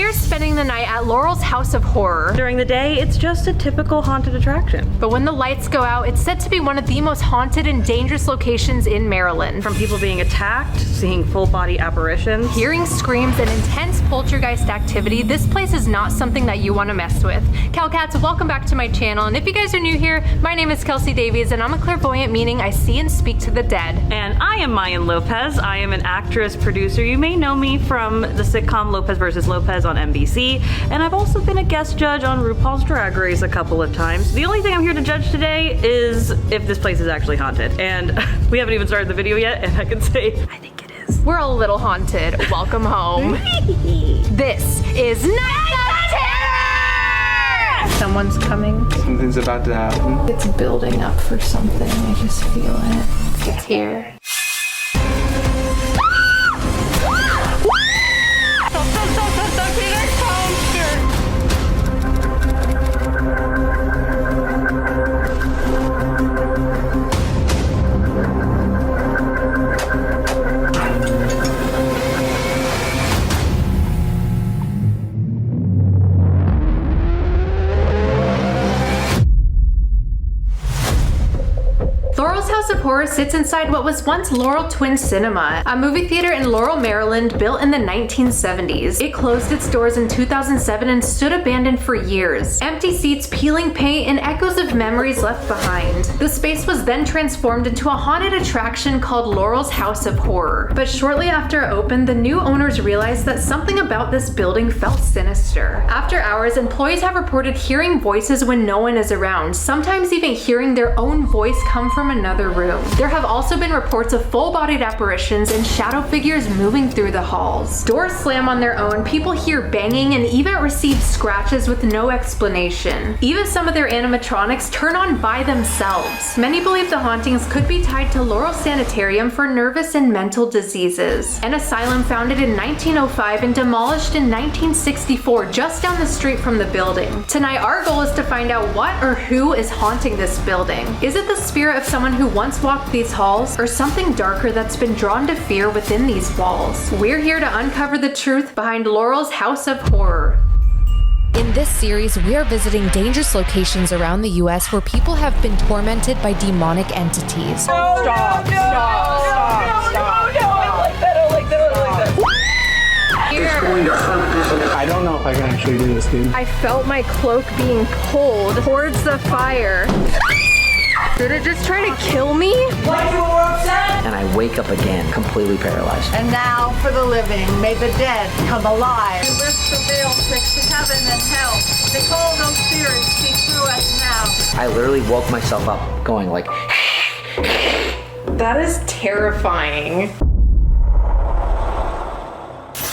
are spending the night at Laurel's House of Horror. During the day, it's just a typical haunted attraction. But when the lights go out, it's said to be one of the most haunted and dangerous locations in Maryland. From people being attacked, seeing full body apparitions, hearing screams and intense poltergeist activity, this place is not something that you want to mess with. Calcats, welcome back to my channel, and if you guys are new here, my name is Kelsi Davies and I'm a clairvoyant, meaning I see and speak to the dead. And I am Mayan Lopez. I am an actress, producer. You may know me from the sitcom Lopez vs. Lopez on NBC, and I've also been a guest judge on RuPaul's Drag Race a couple of times. The only thing I'm here to judge today is if this place is actually haunted, and we haven't even started the video yet, and I can say, I think it is. We're a little haunted. Welcome home. This is Night of Terror! Someone's coming. Something's about to happen. It's building up for something. I just feel it. It's here. Laurel's House of Horror sits inside what was once Laurel Twin Cinema, a movie theater in Laurel, Maryland, built in the 1970s. It closed its doors in 2007 and stood abandoned for years. Empty seats, peeling paint, and echoes of memories left behind. The space was then transformed into a haunted attraction called Laurel's House of Horror. But shortly after it opened, the new owners realized that something about this building felt sinister. After hours, employees have reported hearing voices when no one is around, sometimes even hearing their own voice come from another room. There have also been reports of full-bodied apparitions and shadow figures moving through the halls. Doors slam on their own, people hear banging, and even receive scratches with no explanation. Even some of their animatronics turn on by themselves. Many believe the hauntings could be tied to Laurel Sanitarium for nervous and mental diseases, an asylum founded in 1905 and demolished in 1964 just down the street from the building. Tonight, our goal is to find out what or who is haunting this building. Is it the spirit of someone who once walked these halls, or something darker that's been drawn to fear within these walls? We're here to uncover the truth behind Laurel's House of Horror. In this series, we are visiting dangerous locations around the US where people have been tormented by demonic entities. Stop! Here. I don't know if I can actually do this, dude. I felt my cloak being pulled towards the fire. Did it just try to kill me? And I wake up again, completely paralyzed. And now for the living, may the dead come alive. We lift the veil twixt heaven and hell. They call those spirits, speak through us now. I literally woke myself up going like, That is terrifying.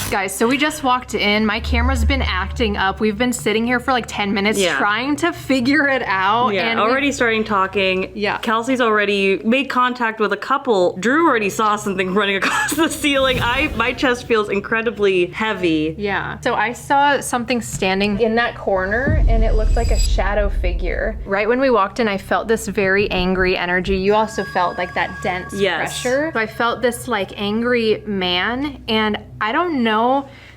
Guys, so we just walked in. My camera's been acting up. We've been sitting here for like 10 minutes trying to figure it out. Yeah, and already starting talking. Yeah. Kelsey's already made contact with a couple. Drew already saw something running across the ceiling. My chest feels incredibly heavy. Yeah. So I saw something standing in that corner and it looked like a shadow figure. Right when we walked in, I felt this very angry energy. You also felt like that dense pressure. So I felt this like angry man, and I don't know.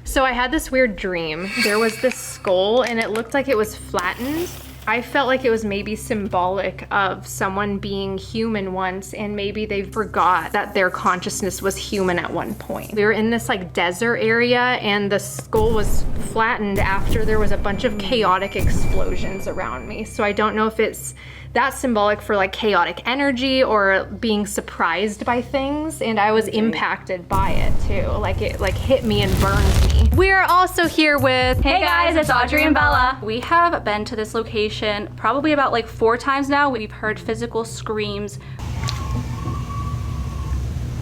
So I had this weird dream. There was this skull and it looked like it was flattened. I felt like it was maybe symbolic of someone being human once, and maybe they forgot that their consciousness was human at one point. We were in this like desert area and the skull was flattened after there was a bunch of chaotic explosions around me. So I don't know if it's that symbolic for like chaotic energy or being surprised by things, and I was impacted by it too. Like it like hit me and burned me. We're also here with, Hey guys, it's Audrey and Bella. We have been to this location probably about like 4 times now. We've heard physical screams,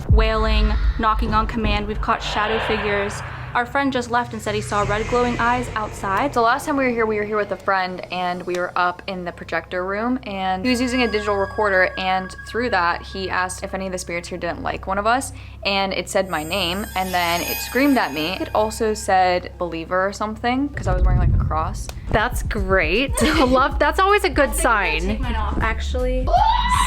wailing, knocking on command. We've caught shadow figures. Our friend just left and said he saw red glowing eyes outside. So last time we were here with a friend, and we were up in the projector room, and he was using a digital recorder, and through that he asked if any of the spirits here didn't like one of us, and it said my name, and then it screamed at me. It also said believer or something, because I was wearing like a cross. That's great. Love, that's always a good sign. Take mine off, actually.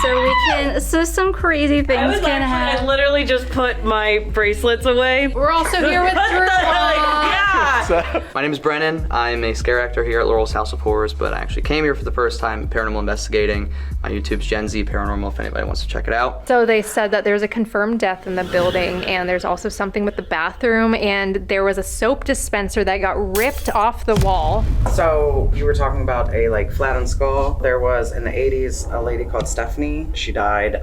So some crazy things can happen. I literally just put my bracelets away. We're also here with Drew. Yeah. My name is Brennan. I'm a scare actor here at Laurel's House of Horrors, but I actually came here for the first time paranormal investigating. My YouTube's Gen Z Paranormal if anybody wants to check it out. So they said that there's a confirmed death in the building, and there's also something with the bathroom, and there was a soap dispenser that got ripped off the wall. So you were talking about a like flattened skull. There was in the 80s a lady called Stephanie. She died.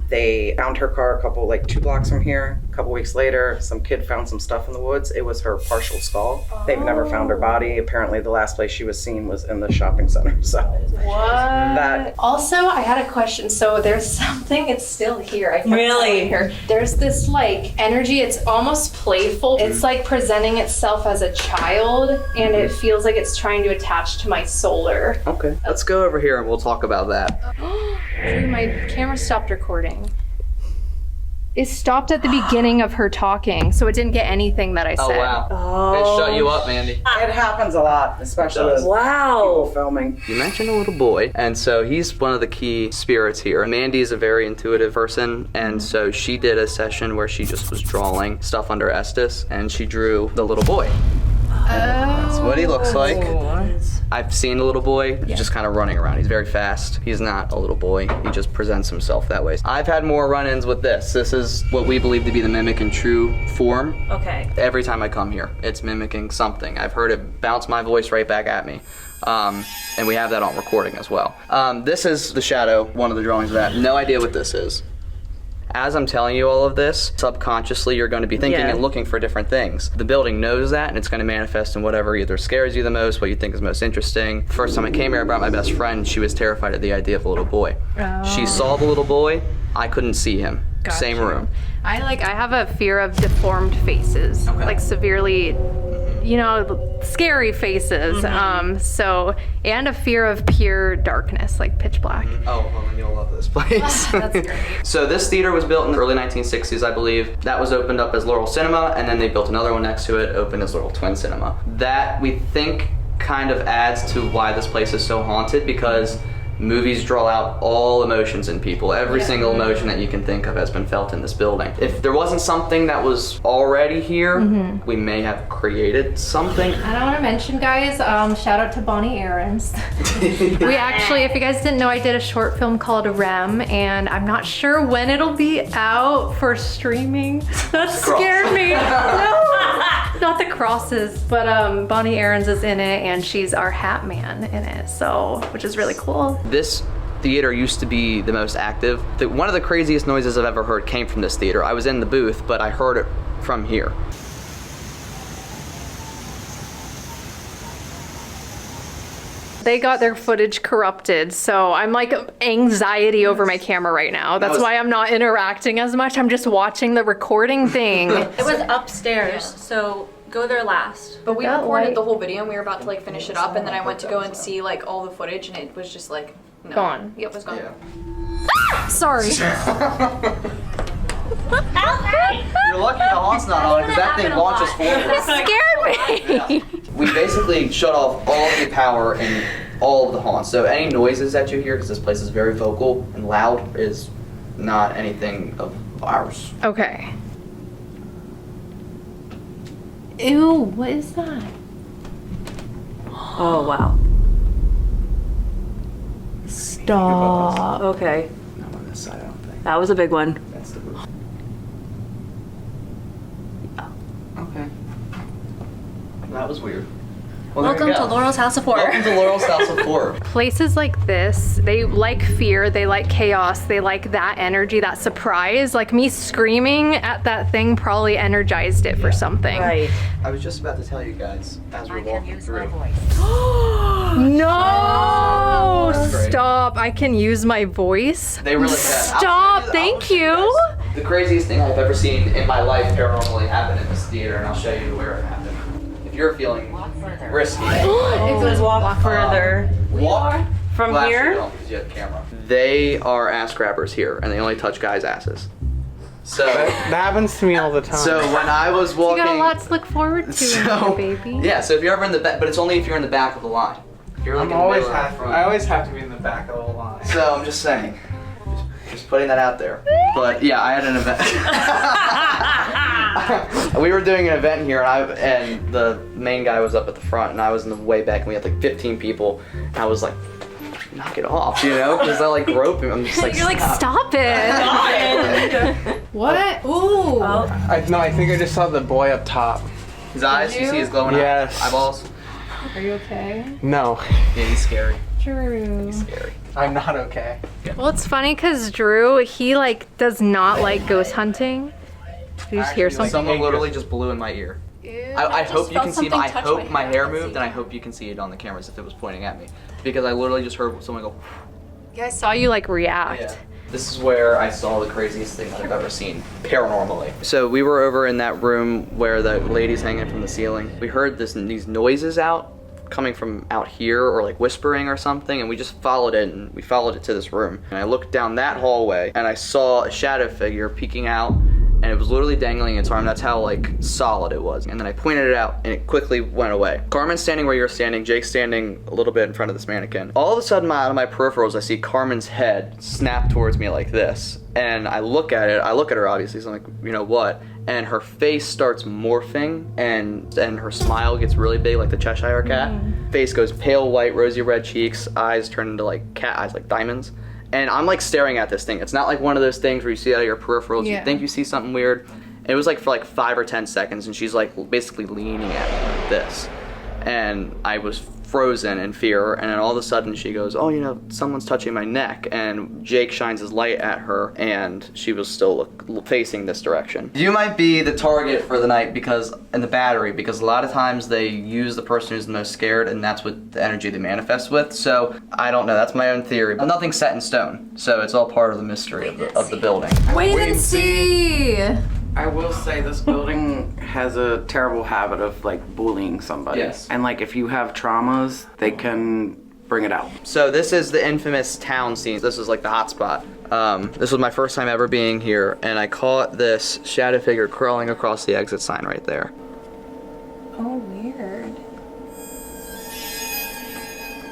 They found her car like 2 blocks from here. A couple weeks later, some kid found some stuff in the woods. It was her partial skull. They've never found her body. Apparently the last place she was seen was in the shopping center. So that Also, I had a question. So there's something, it's still here. I kept telling her. There's this like energy, it's almost playful. It's like presenting itself as a child, and it feels like it's trying to attach to my solar. Okay, let's go over here and we'll talk about that. My camera stopped recording. It stopped at the beginning of her talking, so it didn't get anything that I said. Oh wow. They shut you up, Mandy. it happens a lot, especially with people filming. You mentioned a little boy, and so he's one of the key spirits here. Mandy is a very intuitive person, and so she did a session where she just was drawing stuff under Estus, and she drew the little boy. That's what he looks like. I've seen a little boy just kind of running around. He's very fast. He's not a little boy. He just presents himself that way. I've had more run-ins with this. This is what we believe to be the mimic in true form. Okay. Every time I come here, it's mimicking something. I've heard it bounce my voice right back at me. And we have that on recording as well. This is the shadow, one of the drawings of that. No idea what this is. As I'm telling you all of this, subconsciously you're going to be thinking and looking for different things. The building knows that, and it's going to manifest in whatever either scares you the most, what you think is most interesting. First time I came here, I brought my best friend. She was terrified at the idea of a little boy. She saw the little boy. I couldn't see him. Gotcha. Same room. I have a fear of deformed faces, like severely, scary faces. And a fear of pure darkness, like pitch black. Oh, well, then you'll love this place. That's great. So this theater was built in the early 1960s, I believe. That was opened up as Laurel Cinema, and then they built another one next to it, opened as Laurel Twin Cinema. That, we think, kind of adds to why this place is so haunted, because movies draw out all emotions in people. Every single emotion that you can think of has been felt in this building. If there wasn't something that was already here, we may have created something. And I want to mention, guys, shout out to Bonnie Aarons. We actually, if you guys didn't know, I did a short film called REM, and I'm not sure when it'll be out for streaming. That scared me. No, not the crosses, but Bonnie Aarons is in it, and she's our hat man in it, so, which is really cool. This theater used to be the most active. One of the craziest noises I've ever heard came from this theater. I was in the booth, but I heard it from here. They got their footage corrupted, so I'm like anxiety over my camera right now. That's why I'm not interacting as much. I'm just watching the recording thing. It was upstairs, so go there last. But we recorded the whole video and we were about to like finish it up, and then I went to go and see like all the footage, and it was just like Gone. Yep, it was gone. Yeah. Sorry. You're lucky the haunt's not on, because that thing launches forward. Scared me. We basically shut off all of the power in all of the haunts. So any noises that you hear, because this place is very vocal and loud, is not anything of ours. Okay. Ew, what is that? Oh, wow. Stop. Okay. Not on this side, I don't think. That was a big one. That's the roof. Okay. That was weird. Well, Welcome to Laurel's House of Horror. Welcome to Laurel's House of Horror. Places like this, they like fear, they like chaos, they like that energy, that surprise. Like me screaming at that thing probably energized it for something. Right. I was just about to tell you guys as we're walking through. No! Great. Stop, I can use my voice. They really can. Stop, thank you. The craziest thing I've ever seen in my life paranormally happen in this theater, and I'll show you where it happened. If you're feeling risky, It was walk further. walk From Well, here? actually, don't, 'cause you have the camera. They are ass grabbers here, and they only touch guys' asses. So, That happens to me all the time. so when I was You walking, got a lot to look forward to in here, baby. yeah. So if you're ever in the back, but it's only if you're in the back of the line. If you're like in the middle or in front. I always have to be in the back of the line. So I'm just saying, just putting that out there. But yeah, I had an event. We were doing an event here, and the main guy was up at the front, and I was in the way back, and we had like 15 people. And I was like, knock it off, you know? Because I like rope him. I'm just like, You're like, stop it. What? Ooh. I think I just saw the boy up top. His eyes, you see his glowing eyeballs? Are you okay? No. Yeah, he's scary. Drew. He's scary. I'm not okay. Well, it's funny because Drew, he like does not like ghost hunting. Did you just hear something? Someone literally just blew in my ear. I hope you can see. I hope my hair moved, and I hope you can see it on the cameras if it was pointing at me, because I literally just heard someone go. Yeah, I saw you like react. Yeah. This is where I saw the craziest thing that I've ever seen, paranormally. So we were over in that room where the lady's hanging from the ceiling. We heard these noises coming from out here, or like whispering or something, and we just followed it, and we followed it to this room. And I looked down that hallway, and I saw a shadow figure peeking out, and it was literally dangling its arm. That's how like solid it was. And then I pointed it out, and it quickly went away. Carmen's standing where you're standing, Jake's standing a little bit in front of this mannequin. All of a sudden, out of my peripherals, I see Carmen's head snap towards me like this. And I look at her obviously, so I'm like, you know what? And her face starts morphing, and her smile gets really big, like the Cheshire cat. Face goes pale white, rosy red cheeks, eyes turn into like cat eyes, like diamonds. And I'm like staring at this thing. It's not like one of those things where you see out of your peripherals, you think you see something weird. And it was like for like 5 or 10 seconds, and she's like basically leaning at me like this. And I was frozen in fear, and then all of a sudden she goes, oh, you know, someone's touching my neck, and Jake shines his light at her, and she was still facing this direction. You might be the target for the night in the battery, because a lot of times they use the person who's the most scared, and that's what the energy they manifest with. So I don't know, that's my own theory. Nothing's set in stone, so it's all part of the mystery of the building. Wait and see. I will say this building has a terrible habit of like bullying somebody. Yes. And like if you have traumas, they can bring it out. So this is the infamous town scene. This is like the hotspot. This was my first time ever being here, and I caught this shadow figure crawling across the exit sign right there. Oh, weird.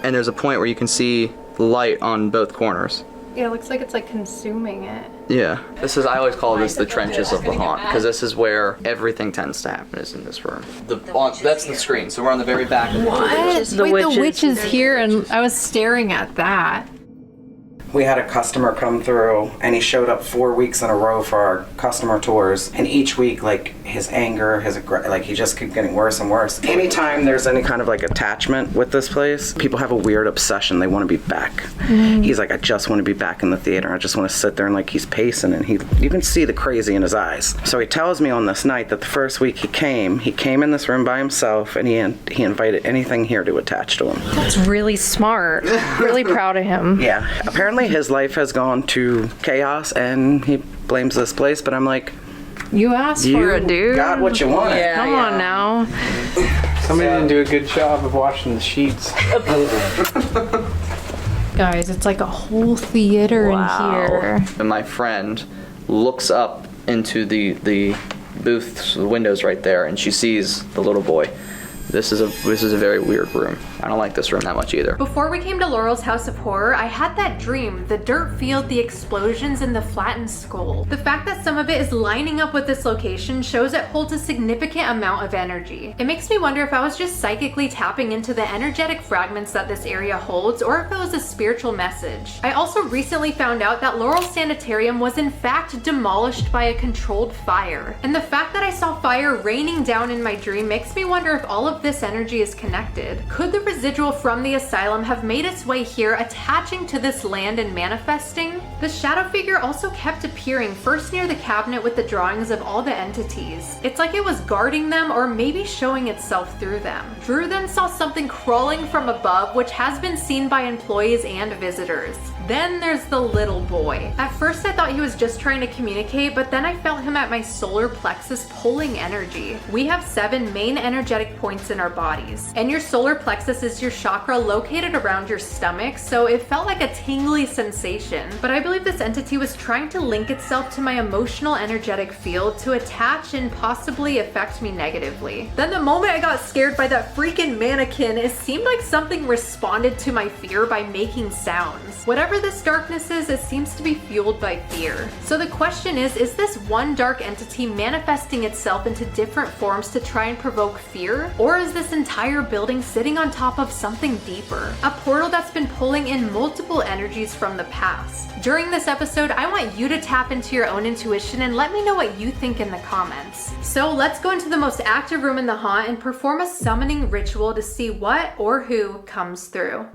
And there's a point where you can see the light on both corners. Yeah, it looks like it's like consuming it. Yeah. I always call this the trenches of the haunt, because this is where everything tends to happen, is in this room. That's the screen, so we're on the very back of the What? The witch is here, and I was staring at that. We had a customer come through, and he showed up 4 weeks in a row for our customer tours. And each week, like his anger, he just kept getting worse and worse. Anytime there's any kind of like attachment with this place, people have a weird obsession. They want to be back. He's like, I just want to be back in the theater. I just want to sit there, and like he's pacing, and you can see the crazy in his eyes. So he tells me on this night that the first week he came in this room by himself, and he invited anything here to attach to him. That's really smart. Really proud of him. Yeah. Apparently his life has gone to chaos, and he blames this place, but I'm like, you asked for it, dude. You got what you wanted. Come on now. Somebody didn't do a good job of washing the sheets. Guys, it's like a whole theater in here. And my friend looks up into the booth's windows right there, and she sees the little boy. This is a very weird room. I don't like this room that much either. Before we came to Laurel's House of Horror, I had that dream, the dirt field, the explosions, and the flattened skull. The fact that some of it is lining up with this location shows it holds a significant amount of energy. It makes me wonder if I was just psychically tapping into the energetic fragments that this area holds, or if it was a spiritual message. I also recently found out that Laurel's sanitarium was in fact demolished by a controlled fire. And the fact that I saw fire raining down in my dream makes me wonder if all of this energy is connected. Could the residual from the asylum have made its way here, attaching to this land and manifesting? The shadow figure also kept appearing, first near the cabinet with the drawings of all the entities. It's like it was guarding them, or maybe showing itself through them. Drew then saw something crawling from above, which has been seen by employees and visitors. Then there's the little boy. At first I thought he was just trying to communicate, but then I felt him at my solar plexus pulling energy. We have 7 main energetic points in our bodies, and your solar plexus is your chakra located around your stomach, so it felt like a tingly sensation. But I believe this entity was trying to link itself to my emotional energetic field to attach and possibly affect me negatively. Then the moment I got scared by that freaking mannequin, it seemed like something responded to my fear by making sounds. Whatever Whatever this darkness is, it seems to be fueled by fear. So the question is this one dark entity manifesting itself into different forms to try and provoke fear? Or is this entire building sitting on top of something deeper? A portal that's been pulling in multiple energies from the past. During this episode, I want you to tap into your own intuition and let me know what you think in the comments. So let's go into the most active room in the haunt and perform a summoning ritual to see what or who comes through.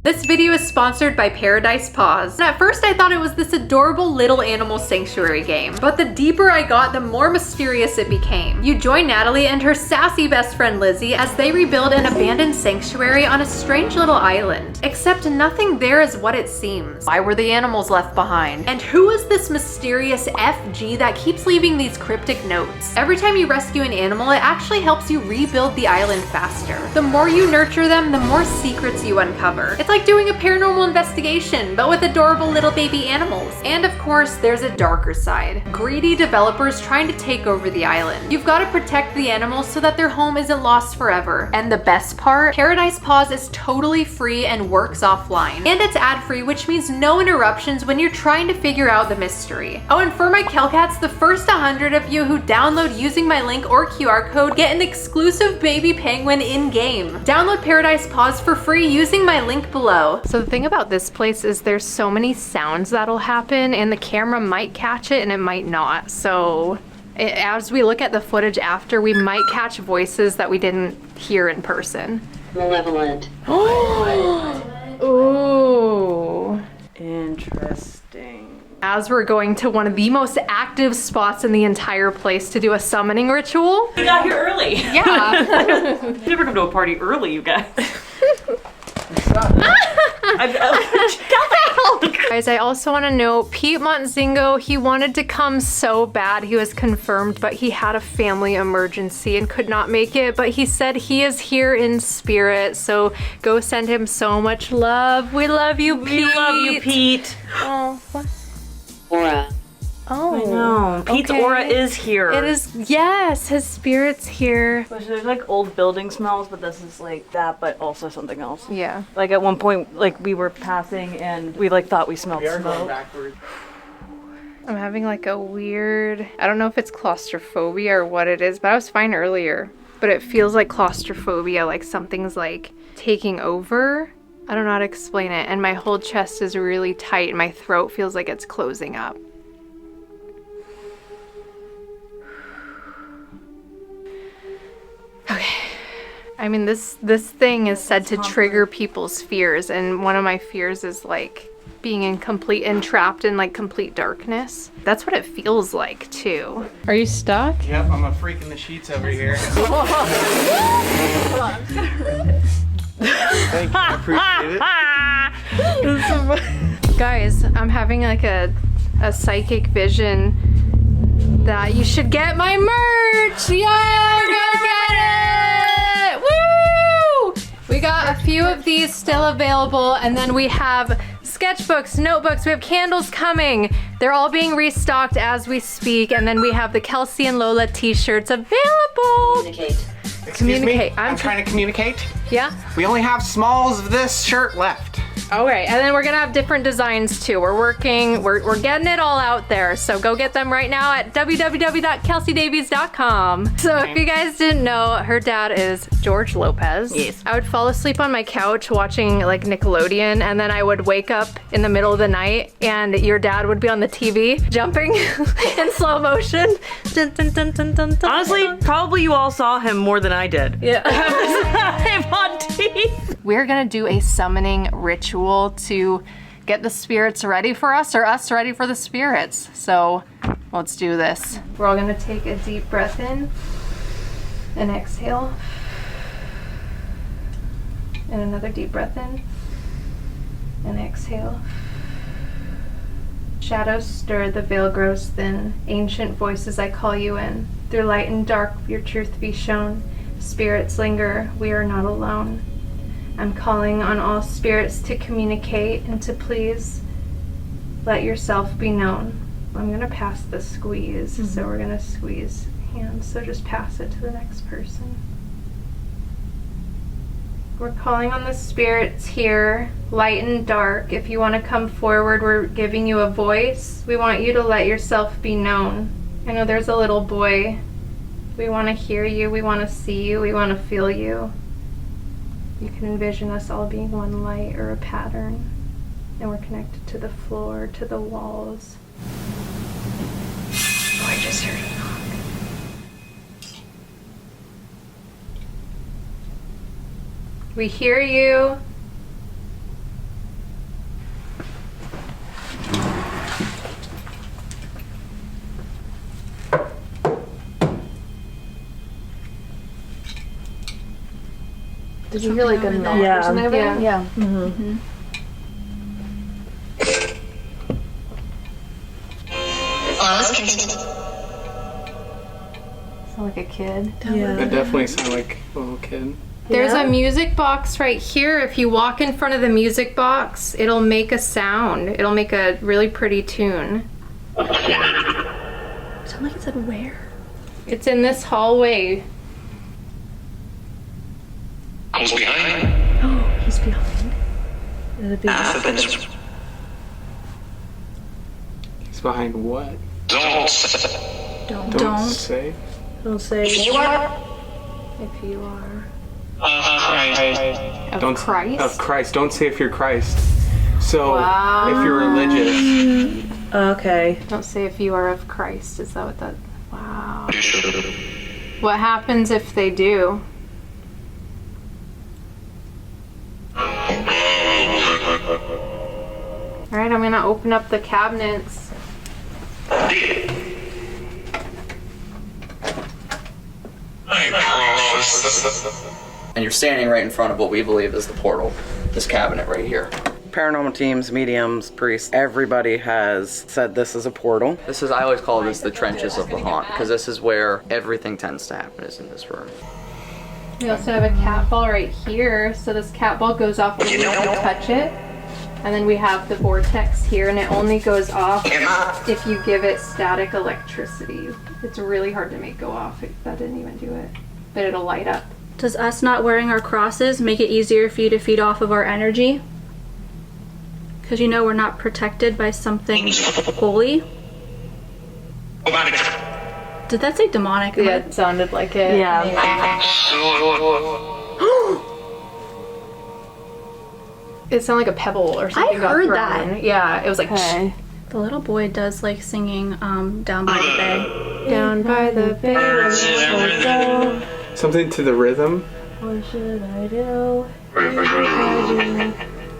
This video is sponsored by Paradise Paws. And at first I thought it was this adorable little animal sanctuary game, but the deeper I got, the more mysterious it became. You join Natalie and her sassy best friend Lizzie as they rebuild an abandoned sanctuary on a strange little island. Except nothing there is what it seems. Why were the animals left behind? And who is this mysterious FG that keeps leaving these cryptic notes? Every time you rescue an animal, it actually helps you rebuild the island faster. The more you nurture them, the more secrets you uncover. It's like doing a paranormal investigation, but with adorable little baby animals. And of course, there's a darker side. Greedy developers trying to take over the island. You've got to protect the animals so that their home isn't lost forever. And the best part, Paradise Paws is totally free and works offline. And it's ad-free, which means no interruptions when you're trying to figure out the mystery. Oh, and for my Kelcats, the first 100 of you who download using my link or QR code get an exclusive baby penguin in-game. Download Paradise Paws for free using my link below. So the thing about this place is there's so many sounds that'll happen and the camera might catch it and it might not. So as we look at the footage after, we might catch voices that we didn't hear in person. Malevolent. Ooh. Interesting. As we're going to one of the most active spots in the entire place to do a summoning ritual. We got here early. Yeah. Never come to a party early, you guys. Guys, I also want to note Pete Montzingo, he wanted to come so bad. He was confirmed, but he had a family emergency and could not make it. But he said he is here in spirit, so go send him so much love. We love you, Pete. We love you, Pete. Oh, what? Aura. Oh, I know. Pete's aura is here. It is, yes, his spirit's here. There's like old building smells, but this is like that, but also something else. Yeah. Like at one point, like we were passing and we like thought we smelled We are going smoke. backwards. I'm having like a weird, I don't know if it's claustrophobia or what it is, but I was fine earlier. But it feels like claustrophobia, like something's like taking over. I don't know how to explain it. And my whole chest is really tight and my throat feels like it's closing up. Okay. I mean, this thing is said to trigger people's fears, and one of my fears is like being entrapped in like complete darkness. That's what it feels like too. Are you stuck? Yep, I'm a freak in the sheets over here. Thank you, I appreciate it. Guys, I'm having like a psychic vision that you should get my merch. Yeah, go get it! Woo! We got a few of these still available, and then we have sketchbooks, notebooks, we have candles coming. They're all being restocked as we speak, and then we have the Kelsey and Lola t-shirts available. Communicate. Excuse me? I'm I'm trying to communicate. Yeah? We only have smalls of this shirt left. Okay, and then we're gonna have different designs too. We're getting it all out there. So go get them right now at www.kelseydavies.com. So if you guys didn't know, her dad is George Lopez. Yes. I would fall asleep on my couch watching like Nickelodeon, and then I would wake up in the middle of the night and your dad would be on the TV jumping in slow motion. Dun, dun, dun, dun, dun, dun. Honestly, probably you all saw him more than I did. Yeah. I'm on TV. We're gonna do a summoning ritual to get the spirits ready for us, or us ready for the spirits. So let's do this. We're all gonna take a deep breath in and exhale. And another deep breath in and exhale. Shadows stir, the veil grows thin. Ancient voices, I call you in. Through light and dark, your truth be shown. Spirits linger, we are not alone. I'm calling on all spirits to communicate and to please let yourself be known. I'm gonna pass the squeeze, so we're gonna squeeze hands, so just pass it to the next person. We're calling on the spirits here, light and dark. If you want to come forward, we're giving you a voice. We want you to let yourself be known. I know there's a little boy. We want to hear you, we want to see you, we want to feel you. You can envision us all being one light or a pattern. And we're connected to the floor, to the walls. Oh, I just heard a knock. We hear you. Did you hear like a knock or something over there? Yeah. Mm-hmm. Sound like a kid. It definitely sounded like a little kid. There's a music box right here. If you walk in front of the music box, it'll make a sound. It'll make a really pretty tune. Sound like it said where? It's in this hallway. Who's behind? Oh, he's behind. He's behind what? Don't say. Don't say. If you are. Don't Christ? Of Christ. Don't say if you're Christ. So Wow. if you're religious. Okay. Don't say if you are of Christ. Is that what that... Wow. What happens if they do? Alright, I'm gonna open up the cabinets. And you're standing right in front of what we believe is the portal, this cabinet right here. Paranormal teams, mediums, priests, everybody has said this is a portal. This is, I always call this the trenches of the haunt, because this is where everything tends to happen, is in this room. We also have a cat ball right here, so this cat ball goes off when you don't touch it. And then we have the vortex here, and it only goes off if you give it static electricity. It's really hard to make go off. That didn't even do it. But it'll light up. Does us not wearing our crosses make it easier for you to feed off of our energy? Because you know we're not protected by something holy. Did that say demonic? Yeah, it sounded like it. Yeah. It sounded like a pebble or something. I got heard thrown. that. Yeah, it was like The little boy does like singing Down by the Bay. down by the bay. where the hills go. Something to the rhythm. What should I do?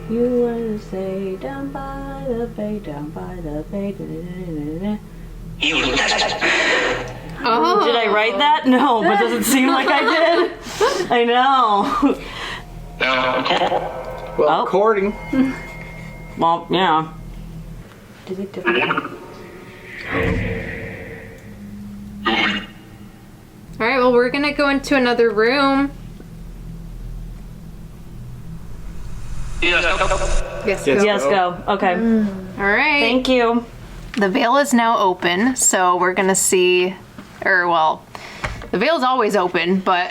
You want to say down by the bay, down by the bay. Oh. Did I write that? No, but does it seem like I did? I know. Well, according. Well, yeah. Did it different? Alright, well, we're gonna go into another room. Yes, go. Okay. Alright. Thank you. The veil is now open, so we're gonna see, or well, the veil's always open, but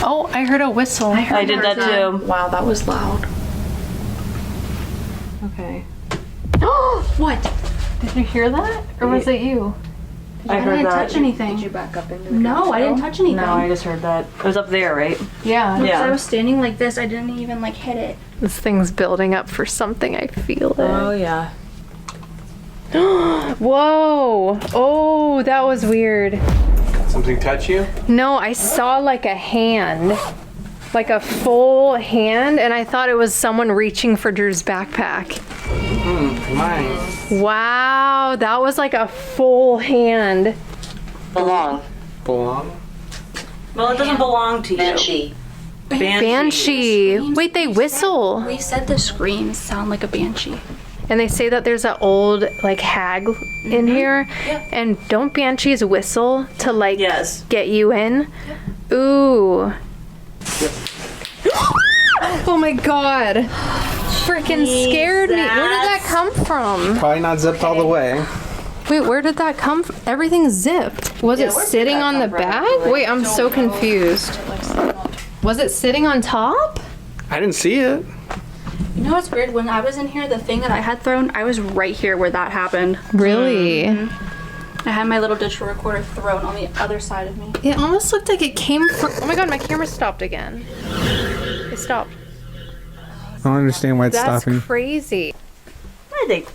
Oh, I heard a whistle. I did that too. Wow, that was loud. Okay. What? Did you hear that? Or was it you? I heard didn't that. touch anything. Did you back up into the No, I didn't touch anything. No, I just heard that. It was up there, right? Yeah. Because Yeah. I was standing like this, I didn't even like hit it. This thing's building up for something, I feel it. Oh, yeah. Whoa! Oh, that was weird. Something touch you? No, I saw like a hand. Like a full hand, and I thought it was someone reaching for Drew's backpack. Mine. Wow, that was like a full hand. Belong. Belong? Well, it doesn't belong to you. Banshee. Banshee. Wait, they whistle. We said the screams sound like a banshee. And they say that there's an old like hag in here. And don't banshees whistle to like Yes. get you in? Ooh. Oh my god. Freaking scared me. Where did that come from? Probably not zipped all the way. Wait, where did that come from? Everything's zipped. Was it sitting on the bag? Wait, I'm so confused. Was it sitting on top? I didn't see it. You know what's weird? When I was in here, the thing that I had thrown, I was right here where that happened. Really? I had my little digital recorder thrown on the other side of me. It almost looked like it came from... Oh my god, my camera stopped again. It stopped. I don't understand why it's stopping. That's crazy. I think.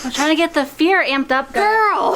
I'm trying to get the fear amped up, Girl!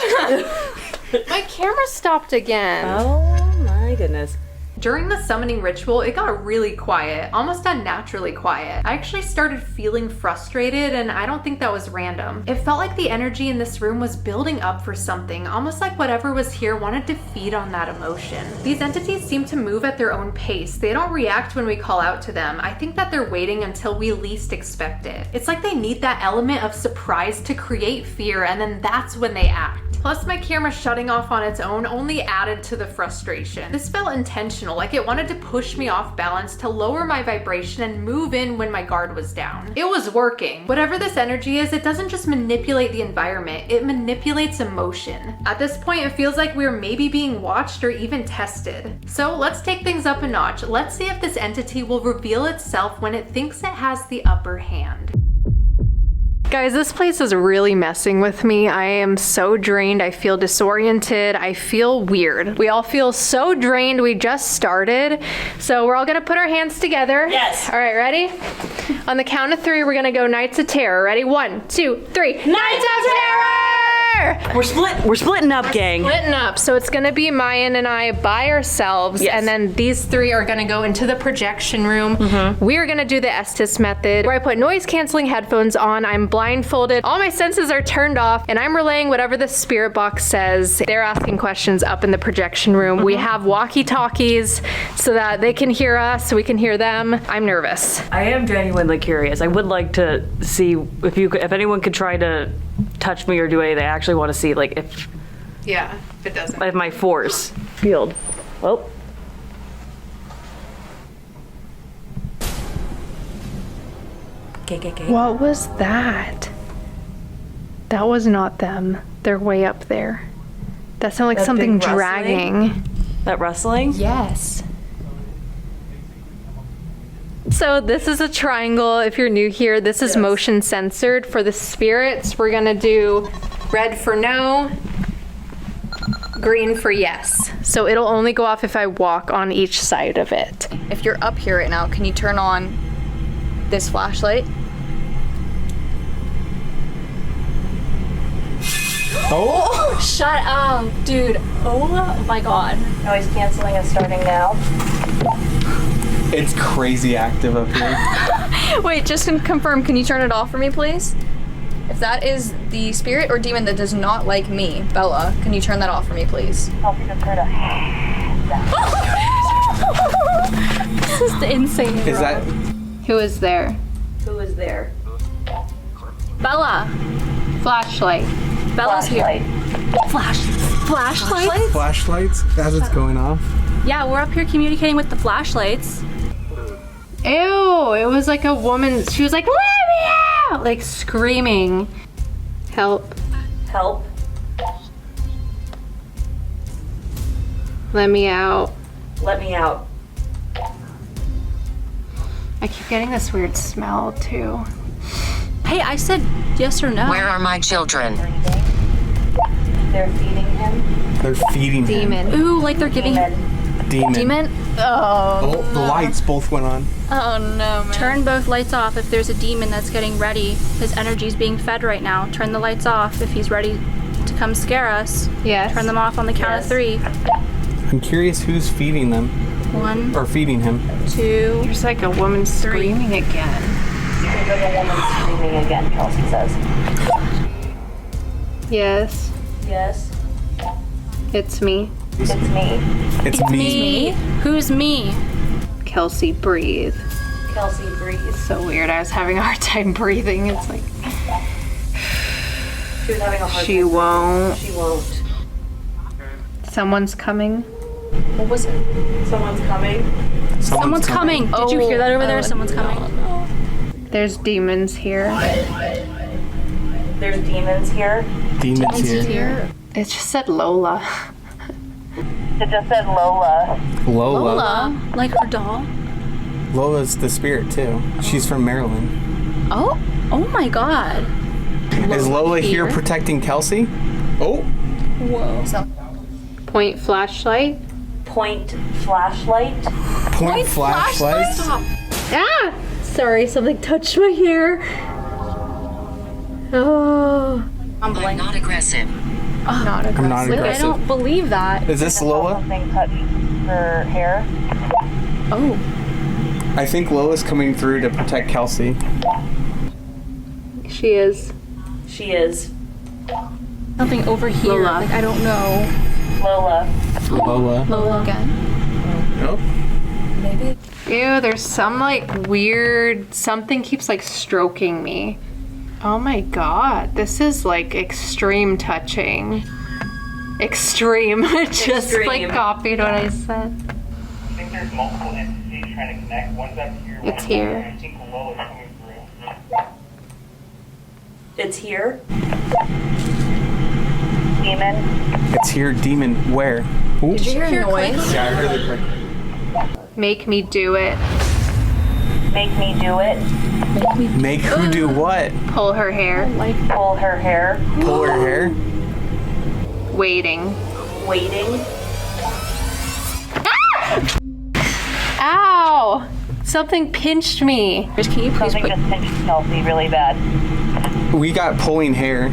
My camera stopped again. Oh my goodness. During the summoning ritual, it got really quiet, almost unnaturally quiet. I actually started feeling frustrated, and I don't think that was random. It felt like the energy in this room was building up for something, almost like whatever was here wanted to feed on that emotion. These entities seem to move at their own pace. They don't react when we call out to them. I think that they're waiting until we least expect it. It's like they need that element of surprise to create fear, and then that's when they act. Plus, my camera shutting off on its own only added to the frustration. This felt intentional, like it wanted to push me off balance to lower my vibration and move in when my guard was down. It was working. Whatever this energy is, it doesn't just manipulate the environment, it manipulates emotion. At this point, it feels like we're maybe being watched or even tested. So let's take things up a notch. Let's see if this entity will reveal itself when it thinks it has the upper hand. Guys, this place is really messing with me. I am so drained. I feel disoriented. I feel weird. We all feel so drained. We just started. So we're all gonna put our hands together. Yes. All right, ready? On the count of 3, we're gonna go Knights of Terror. Ready? 1, 2, 3. Knights of Terror! We're splitting up, gang. Splitting up. So it's gonna be Mayan and I by ourselves, Yes. and then these 3 are gonna go into the projection room. We are gonna do the Estus method, where I put noise canceling headphones on. I'm blindfolded. All my senses are turned off, and I'm relaying whatever the spirit box says. They're asking questions up in the projection room. We have walkie-talkies so that they can hear us, so we can hear them. I'm nervous. I am genuinely curious. I would like to see if anyone could try to touch me or do anything. I actually want to see like if it doesn't. If my force field. Oh. What was that? That was not them. They're way up there. That sounded like That something big rustling? dragging. That rustling? Yes. So this is a triangle. If you're new here, this is motion censored. For the spirits, we're gonna do red for no, green for yes. So it'll only go off if I walk on each side of it. If you're up here right now, can you turn on this flashlight? Oh, shut up, dude. Oh my god. Noise canceling is starting now. It's crazy active up here. Wait, just to confirm, can you turn it off for me, please? If that is the spirit or demon that does not like me, Bella, can you turn that off for me, please? This is insane. Is that... Who is there? Who is there? Bella? Flashlight. Bella's here. Flashlights? Flashlights as it's going off? Yeah, we're up here communicating with the flashlights. Ew, it was like a woman. She was like, let me out! Like screaming. Help. Help. Let me out. Let me out. I keep getting this weird smell too. Hey, I said yes or no. Where are my children? They're feeding him. They're feeding him. Demon. Ooh, like they're giving him Demon. demon. Oh, the lights both went on. Oh no, man. Turn both lights off if there's a demon that's getting ready. His energy's being fed right now. Turn the lights off if he's ready to come scare us. Yes. Turn them off on the count of 3. I'm curious who's feeding them. 1, Or feeding him. 2. There's like a woman screaming again. There's a woman screaming again, Kelsey says. Yes, Yes. it's me. It's me. It's me. Who's me? Kelsey, breathe. Kelsey, breathe. So weird. I was having a hard time breathing. It's like She was having a hard she time. won't. She won't. Someone's coming. What was it? Someone's coming. Someone's coming. Did you hear that over there? Someone's coming. There's demons here. There's demons here. Demons here. It just said Lola. It just said Lola. Lola. Like her doll? Lola's the spirit too. She's from Maryland. Oh my god. Is Lola here protecting Kelsey? Oh. Whoa. Point flashlight. Point flashlight. Point flashlight. Ah! Sorry, something touched my hair. Oh. I'm not aggressive. Not aggressive. I'm not I aggressive. don't believe that. Is this Lola? Something touched her hair. Oh. I think Lola's coming through to protect Kelsey. She is. She is. Something over here. Lola. Like, I don't know. Lola. Lola. Lola again. Nope. Maybe. Ew, there's some like weird, something keeps like stroking me. Oh my god, this is like extreme touching. Extreme. Just like copied what I said. I think there's multiple entities trying to connect. One's back here. It's here. I think Lola's coming through. It's here. Demon. It's here, demon. Where? Ooh. Did you hear a noise? Yeah, I heard the click. Make me do it. Make me do it. Make who do what? Pull her hair. Pull her hair. Pull her hair? Waiting. Waiting. Ow! Something pinched me. Can you please Something just pinched Kelsey really bad. We got pulling hair.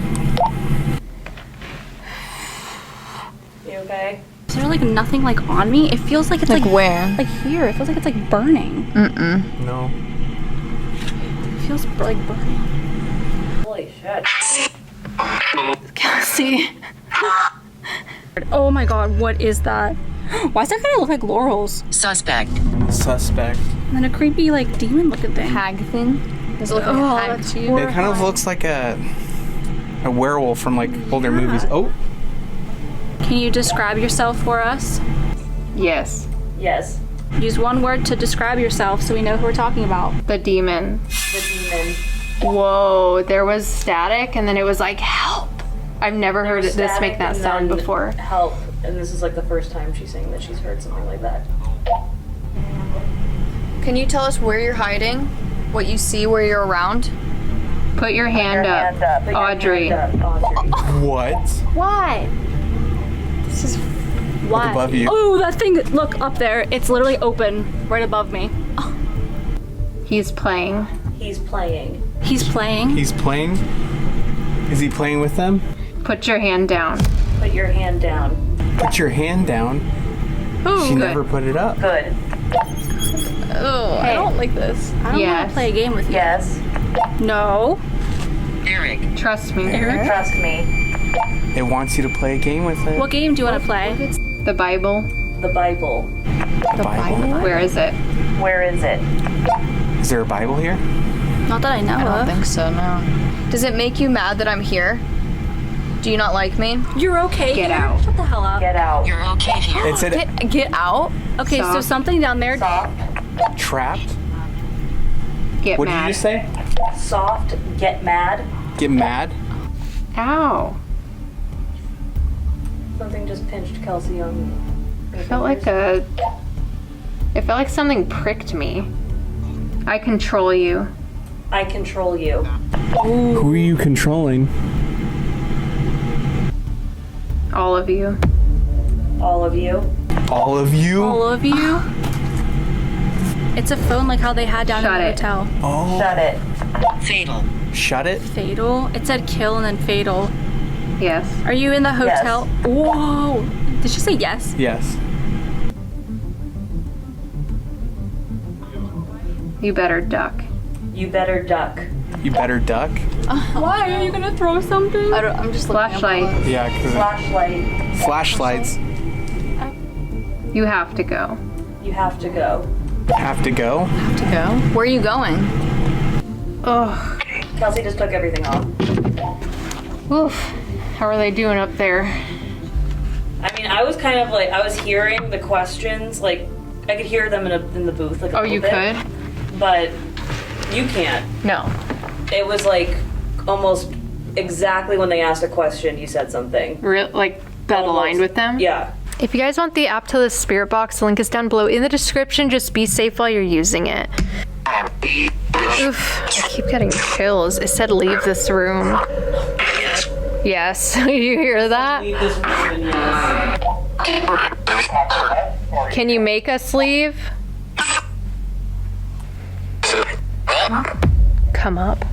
You okay? Is there like nothing like on me? It feels like it's like where? Like here. It feels like it's like burning. No. It feels like burning. Holy shit. Kelsey. Oh my god, what is that? Why does that kind of look like Laurel's? Suspect. Suspect. And then a creepy like demon looking thing. Hag thing? Does it look like a hag to you? It kind of looks like a werewolf from like older movies. Oh. Can you describe yourself for us? Yes. Yes. Use one word to describe yourself so we know who we're talking about. The demon. The demon. Whoa, there was static and then it was like, help. I've never heard this make that sound before. Help. And this is like the first time she's saying that she's heard something like that. Can you tell us where you're hiding? What you see where you're around? Put your hand up, Put your Audrey. hand up, Audrey. What? Why? This is Look above you. Oh, that thing, look up there. It's literally open right above me. He's playing. He's playing. He's playing. He's playing? Is he playing with them? Put your hand down. Put your hand down. Put your hand down. Ooh, She good. never put it up. Good. Oh, I don't like this. I don't want Yes. to play a game with you. Yes. No. Eric. Trust me. Trust me. It wants you to play a game with it. What game do you want to play? The Bible. The Bible. The Bible? Where is it? Where is it? Is there a Bible here? Not that I know I don't of. think so, no. Does it make you mad that I'm here? Do you not like me? You're okay Get here? out. Shut the hell up. Get out. You're okay here. It said Get out? Okay, so Stop. something down there. Soft. trapped. Get What mad. did you just say? Soft. Get mad. Get mad? Ow. Something just pinched Kelsey on. It felt like something pricked me. I control you. I control you. Who are you controlling? All of you. All of you. All of you? All of you. It's a phone like how they had down Shut in the it. hotel. Oh. Shut it. Fatal. Shut it? Fatal. It said kill and then fatal. Yes. Are you in the hotel? Whoa. Did she say yes? Yes. You better duck. You better duck. You better duck? Why? Are you gonna throw something? I'm just looking up Flashlight. Yeah, because Flashlight. flashlights You have to go. You have to go. have to go. To go? Where are you going? Ugh. Kelsey just took everything off. Oof. How are they doing up there? I mean, I was kind of like, I was hearing the questions, like, I could hear them in the booth, like a Oh, little you bit, could? but you can't. No. It was like almost exactly when they asked a question, you said something. Like that aligned with them? Yeah. If you guys want the app to the spirit box, the link is down below in the description. Just be safe while you're using it. Oof, I keep getting chills. It said leave this room. Yes, you hear that? Leave this room, yes. Can you make us leave? Come up.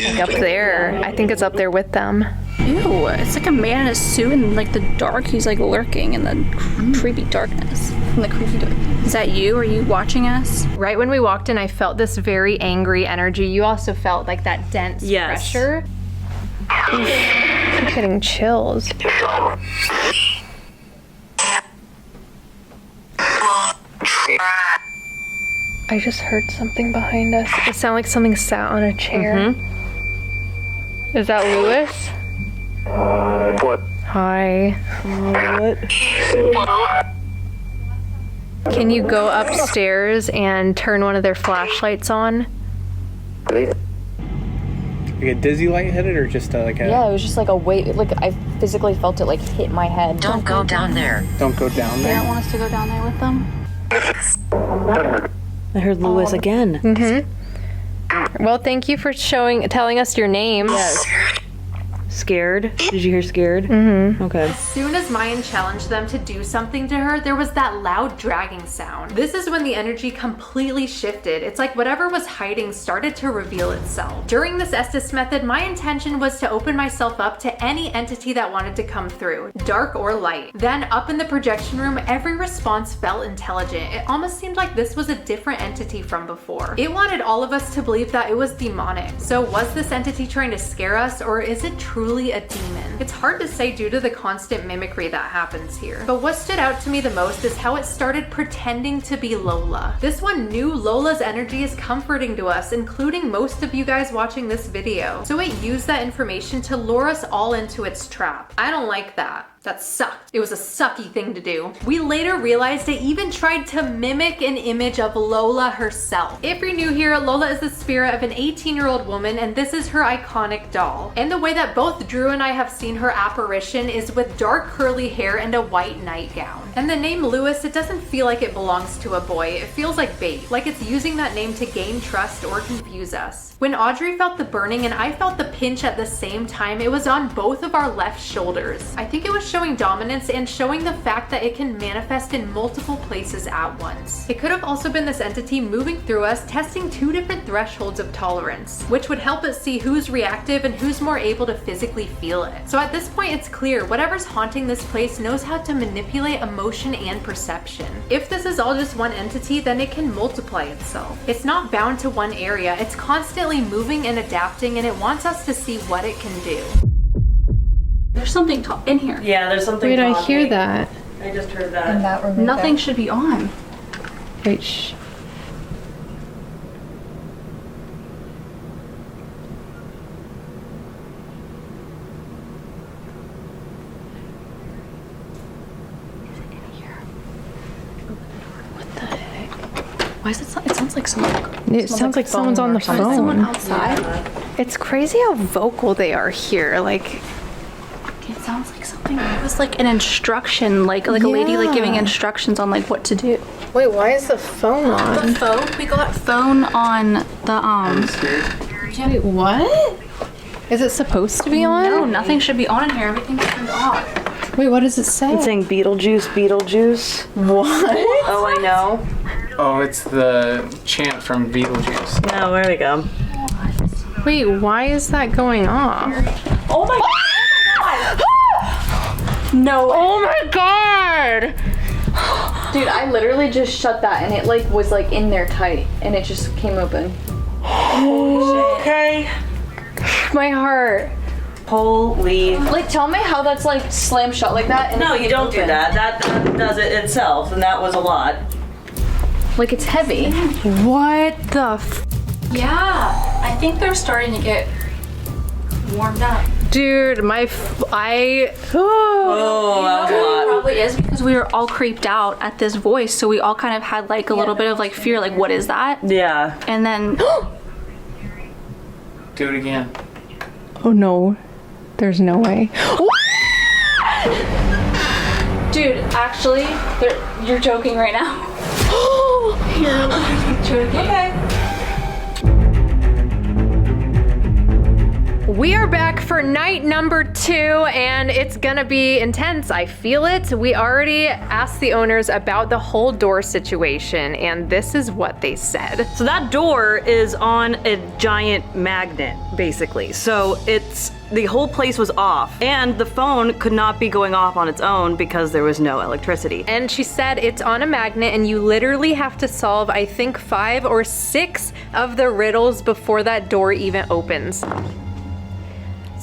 Like up there. I think it's up there with them. Ew, it's like a man in a suit in like the dark. He's like lurking in the creepy darkness. In the creepy dark. Is that you? Are you watching us? Right when we walked in, I felt this very angry energy. You also felt like that dense pressure. I'm getting chills. I just heard something behind us. It sounded like something sat on a chair. Is that Lewis? What? Hi. Can you go upstairs and turn one of their flashlights on? Like a dizzy lightheaded or just like a... Yeah, it was just like a weight, like I physically felt it like hit my head. Don't go down there. Don't go down They there. don't want us to go down there with them. I heard Lewis again. Well, thank you for telling us your name. Yes. Scared? Did you hear scared? Okay. As soon as Mayan challenged them to do something to her, there was that loud dragging sound. This is when the energy completely shifted. It's like whatever was hiding started to reveal itself. During this Estus method, my intention was to open myself up to any entity that wanted to come through, dark or light. Then up in the projection room, every response felt intelligent. It almost seemed like this was a different entity from before. It wanted all of us to believe that it was demonic. So was this entity trying to scare us, or is it truly a demon? It's hard to say due to the constant mimicry that happens here. But what stood out to me the most is how it started pretending to be Lola. This one knew Lola's energy is comforting to us, including most of you guys watching this video. So it used that information to lure us all into its trap. I don't like that. That sucked. It was a sucky thing to do. We later realized it even tried to mimic an image of Lola herself. If you're new here, Lola is the spirit of an 18-year-old woman, and this is her iconic doll. And the way that both Drew and I have seen her apparition is with dark curly hair and a white nightgown. And the name Lewis, it doesn't feel like it belongs to a boy. It feels like bait, like it's using that name to gain trust or confuse us. When Audrey felt the burning and I felt the pinch at the same time, it was on both of our left shoulders. I think it was showing dominance and showing the fact that it can manifest in multiple places at once. It could have also been this entity moving through us, testing two different thresholds of tolerance, which would help us see who's reactive and who's more able to physically feel it. So at this point, it's clear whatever's haunting this place knows how to manipulate emotion and perception. If this is all just one entity, then it can multiply itself. It's not bound to one area, it's constantly moving and adapting, and it wants us to see what it can do. There's something in here. Yeah, there's something Wait, I talking. hear that. I just heard that. Nothing should be on. Wait, shh. Why is it? It sounds like someone. It sounds like someone's on the phone. Is someone outside? It's crazy how vocal they are here. Like, It sounds like something. It was like an instruction, like a lady like giving instructions on like what to do. wait, why is the phone on? The phone. We got phone on the Wait, what? Is it supposed to be on? No, nothing should be on in here. Everything's turned off. Wait, what does it say? It's saying Beetlejuice, Beetlejuice. What? Oh, I know. Oh, it's the chant from Beetlejuice. No, where we go? Wait, why is that going off? Oh my god! No. Oh my god! Dude, I literally just shut that and it like was like in there tight and it just came open. Holy shit. Okay. My heart. Holy. Like, tell me how that's like slammed shut like that. And No, you don't do that. That does it itself, and that was a lot. Like, it's heavy. What the Yeah, I think they're starting to get warmed up. Dude, Oh, that was a It lot. probably is because we were all creeped out at this voice, so we all kind of had like a little bit of like fear, like what is that? Yeah. And then Do it again. Oh no, there's no way. Dude, actually, you're joking right now. You're joking. Okay. We are back for night number 2, and it's gonna be intense. I feel it. We already asked the owners about the whole door situation, and this is what they said. So that door is on a giant magnet, basically. So the whole place was off, and the phone could not be going off on its own because there was no electricity. And she said it's on a magnet, and you literally have to solve, I think, 5 or 6 of the riddles before that door even opens.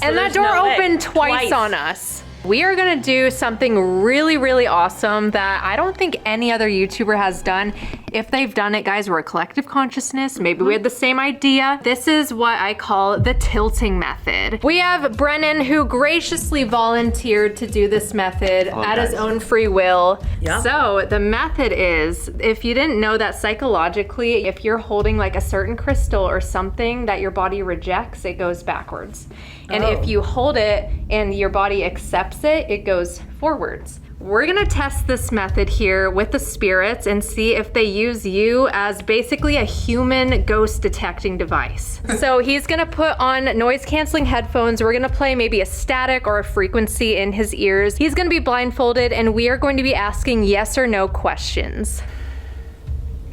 And that door opened twice on us. We are gonna do something really, really awesome that I don't think any other YouTuber has done. If they've done it, guys, we're a collective consciousness. Maybe we had the same idea. This is what I call the tilting method. We have Brennan, who graciously volunteered to do this method at his own free will. Yeah. So the method is, if you didn't know that psychologically, if you're holding like a certain crystal or something that your body rejects, it goes backwards. And if you hold it and your body accepts it, it goes forwards. We're gonna test this method here with the spirits and see if they use you as basically a human ghost detecting device. So he's gonna put on noise canceling headphones. We're gonna play maybe a static or a frequency in his ears. He's gonna be blindfolded, and we are going to be asking yes or no questions.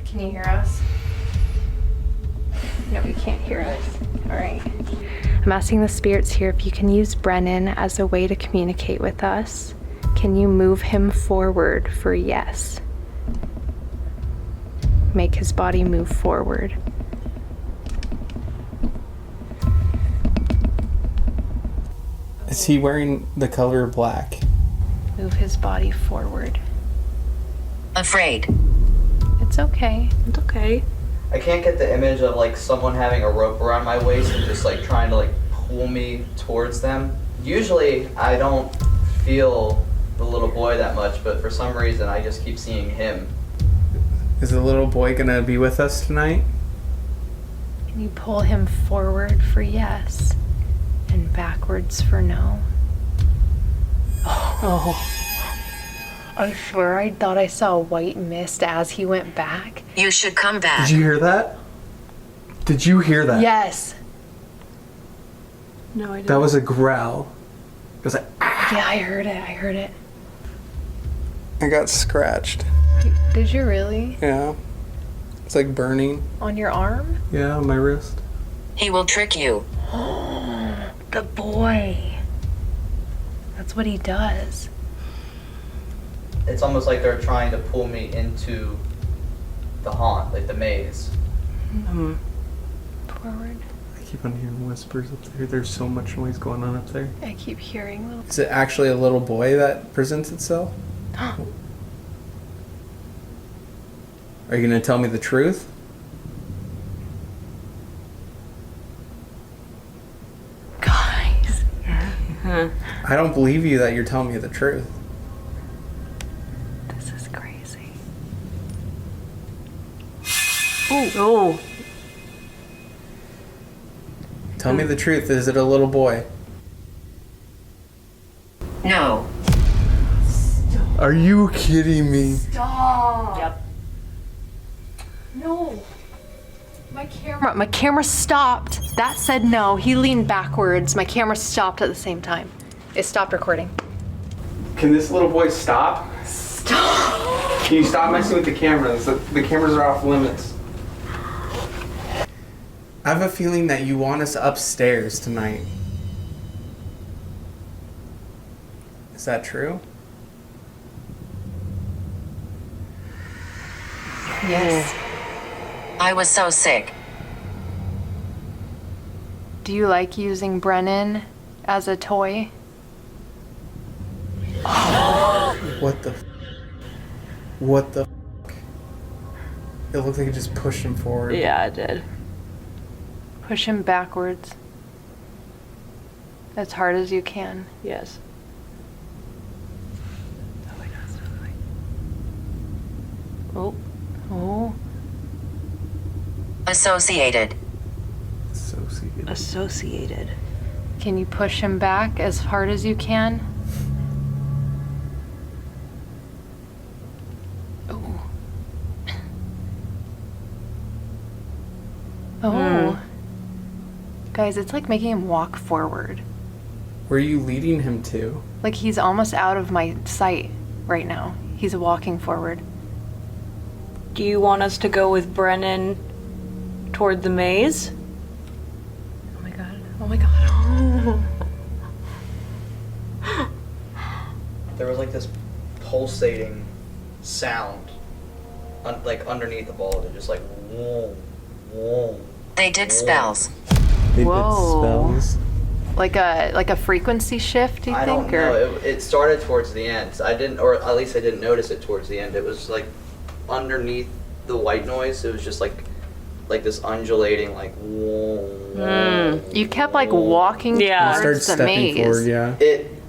Can you hear us? No, you can't hear us. All right. I'm asking the spirits here if you can use Brennan as a way to communicate with us. Can you move him forward for yes? Make his body move forward. Is he wearing the color black? Move his body forward. Afraid. It's okay. It's okay. I can't get the image of like someone having a rope around my waist and just like trying to like pull me towards them. Usually I don't feel the little boy that much, but for some reason I just keep seeing him. Is the little boy gonna be with us tonight? Can you pull him forward for yes and backwards for no? Oh. I swear I thought I saw a white mist as he went back. You should come back. Did you hear that? Did you hear that? Yes. No, I didn't. That was a growl. It was like, ah! Yeah, I heard it. I heard it. I got scratched. Did you really? Yeah. It's like burning. On your arm? Yeah, on my wrist. He will trick you. The boy. That's what he does. It's almost like they're trying to pull me into the haunt, like the maze. Mm-hmm. Forward. I keep on hearing whispers up there. There's so much noise going on up there. I keep hearing little... Is it actually a little boy that presents itself? Are you gonna tell me the truth? Guys. I don't believe you that you're telling me the truth. This is crazy. Oh. Tell me the truth. Is it a little boy? No. Are you kidding me? Stop. Yep. No. My camera stopped. That said no. He leaned backwards. My camera stopped at the same time. It stopped recording. Can this little boy stop? Stop. Can you stop messing with the cameras? The cameras are off limits. I have a feeling that you want us upstairs tonight. Is that true? Yes. I was so sick. Do you like using Brennan as a toy? What the? What the? It looked like it just pushed him forward. Yeah, it did. Push him backwards. As hard as you can. Yes. Oh. Oh. Associated. Associated. Associated. Can you push him back as hard as you can? Oh. Oh. Guys, it's like making him walk forward. Where are you leading him to? Like he's almost out of my sight right now. He's walking forward. Do you want us to go with Brennan toward the maze? Oh my god. Oh my god. There was like this pulsating sound, like underneath the ball. They're just like, whoa, whoa. They did spells. They Whoa. did spells. Like a frequency shift, do you I think? don't know. It started towards the end. I didn't, or at least I didn't notice it towards the end. It was like underneath the white noise. It was just like this undulating, like whoa. You kept like walking towards the maze. Forward, yeah.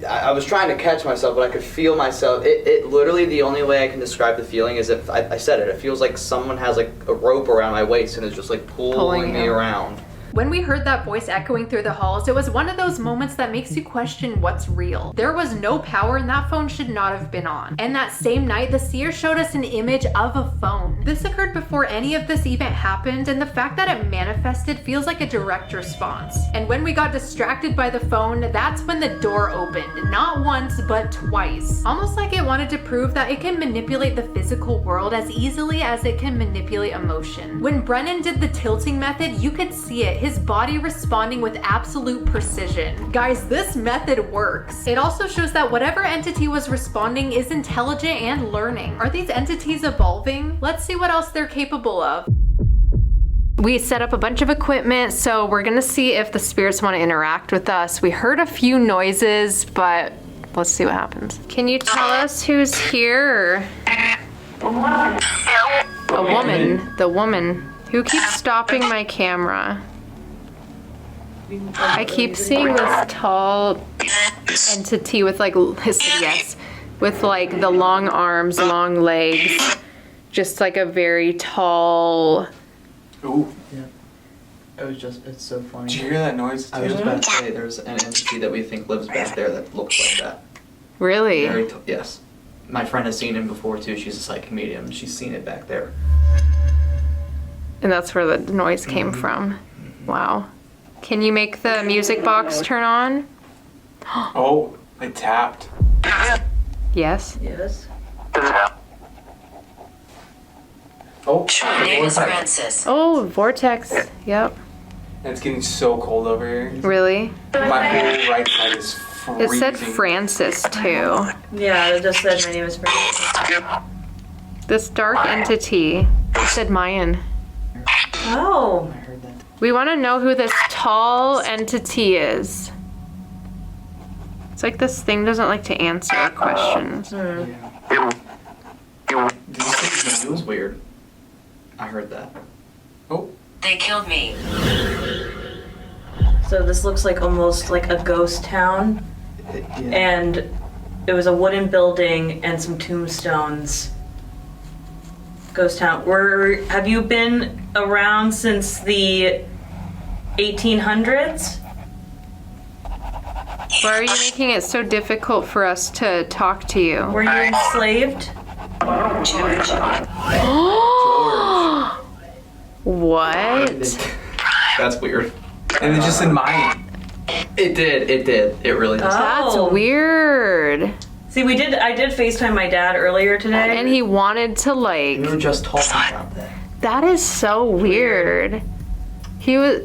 I was trying to catch myself, but I could feel myself. It literally, the only way I can describe the feeling is if I said it. It feels like someone has like a rope around my waist and is just like pulling me around. When we heard that voice echoing through the halls, it was one of those moments that makes you question what's real. There was no power and that phone should not have been on. And that same night, the seer showed us an image of a phone. This occurred before any of this event happened, and the fact that it manifested feels like a direct response. And when we got distracted by the phone, that's when the door opened. Not once, but twice. Almost like it wanted to prove that it can manipulate the physical world as easily as it can manipulate emotion. When Brennan did the tilting method, you could see it. His body responding with absolute precision. Guys, this method works. It also shows that whatever entity was responding is intelligent and learning. Are these entities evolving? Let's see what else they're capable of. We set up a bunch of equipment, so we're gonna see if the spirits want to interact with us. We heard a few noises, but let's see what happens. Can you tell us who's here? A woman. The woman. Who keeps stopping my camera? I keep seeing this tall entity with like, yes, with like the long arms, long legs, just like a very tall. Ooh. Yeah. It's so funny. Did you hear that noise? I was just about to say, there's an entity that we think lives back there that looks like that. Really? Yes. My friend has seen him before too. She's a psychic medium. She's seen it back there. And that's where the noise came from. Wow. Can you make the music box turn on? Oh, I tapped. Yes. Yes. Oh, Name is Francis. Oh, vortex. Yep. It's getting so cold over here. Really? My whole right side is freezing. It said Francis too. Yeah, it just said my name is Francis. This dark entity. It said Mayan. Oh. We want to know who this tall entity is. It's like this thing doesn't like to answer questions. Did you say it was weird? I heard that. Oh. They killed me. So this looks like almost like a ghost town. And it was a wooden building and some tombstones. Ghost town. Have you been around since the 1800s? Why are you making it so difficult for us to talk to you? Were you enslaved? What? That's weird. And it just said Mayan. It did. It really does. That's weird. See, I did FaceTime my dad earlier today. And he wanted to like... We were just talking about that. That is so weird. He was...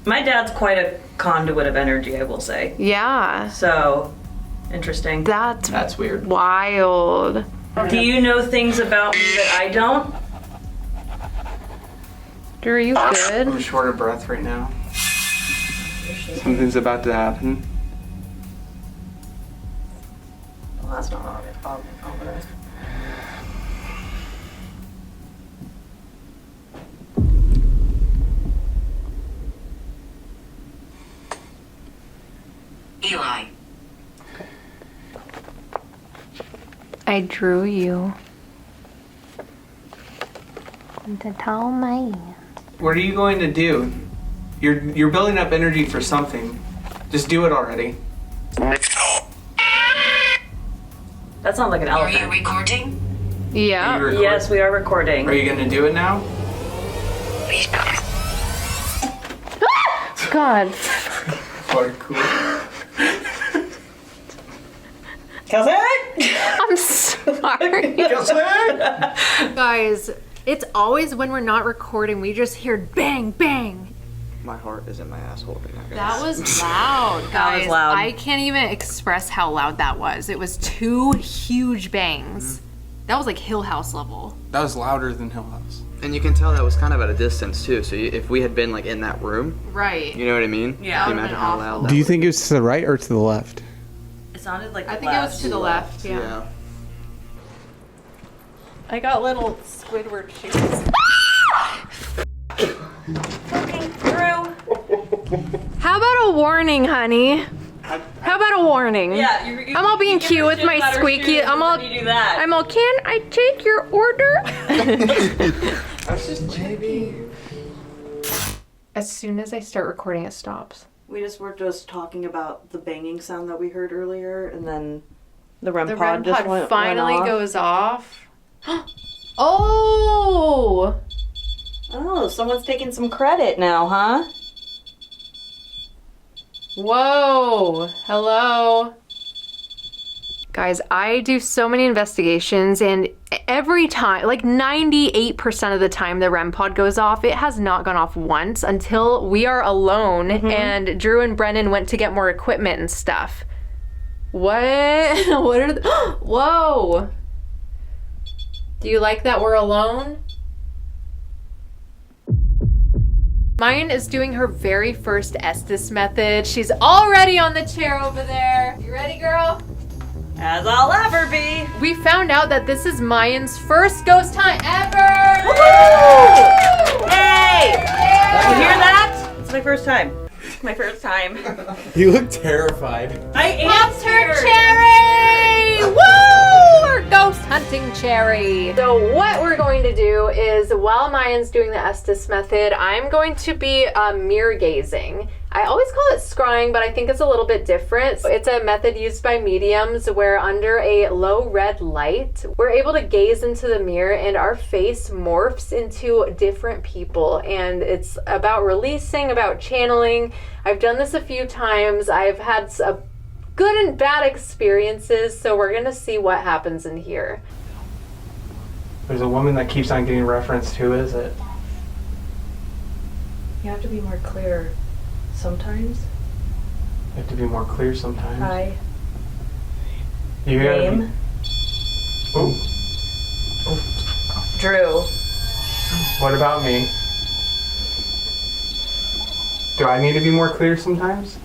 My dad's quite a conduit of energy, I will say. Yeah. So, interesting. That's weird. Wild. Do you know things about me that I don't? Drew, are you good? I'm short of breath right now. Something's about to happen. Well, that's not obvious. Eli. I drew you. The tall man. What are you going to do? You're building up energy for something. Just do it already. That sounds like an Are elephant. you recording? Yeah. Are you Yes, we are recording. Are you gonna do it now? God. Parkour. Kelsey? I'm sorry. Guys, it's always when we're not recording, we just hear bang, bang. My heart is in my asshole right now, guys. That was loud, guys. That was loud. I can't even express how loud that was. It was 2 huge bangs. That was like Hill House level. That was louder than Hill House. And you can tell that was kind of at a distance too. So if we had been like in that room, Right. you know what I mean? Yeah. Can you imagine how loud that Do you was? think it was to the right or to the left? It sounded like I think it was to the left, yeah. Yeah. I got little Squidward shoes. Drew. How about a warning, honey? How about a warning? Yeah, I'm all being cute with my squeaky. I'm all. You do that. I'm all. Can I take your order? That's just maybe. As soon as I start recording, it stops. We were just talking about the banging sound that we heard earlier, and then the REM The pod REM just pod went finally off. goes off. Oh! Oh, someone's taking some credit now, huh? Whoa! Hello. Guys, I do so many investigations, and every time, like 98% of the time the REM pod goes off, it has not gone off once until we are alone and Drew and Brennan went to get more equipment and stuff. What? What are Whoa! Do you like that we're alone? Mayan is doing her very first Estus method. She's already on the chair over there. You ready, girl? As I'll ever be. We found out that this is Mayan's first ghost hunt ever! Woo! Hey! You hear that? It's my first time. It's my first time. You look terrified. I am Pops her scared. cherry! Woo! Our ghost hunting cherry. So what we're going to do is, while Mayan's doing the Estus method, I'm going to be mirror gazing. I always call it scrying, but I think it's a little bit different. It's a method used by mediums where under a low red light, we're able to gaze into the mirror and our face morphs into different people. And it's about releasing, about channeling. I've done this a few times. I've had a good and bad experiences, so we're gonna see what happens in here. There's a woman that keeps on getting referenced. Who is it? You have to be more clear sometimes. You have to be more clear sometimes. Hi. You gotta be- Name. Ooh. Drew. What about me? Do I need to be more clear sometimes?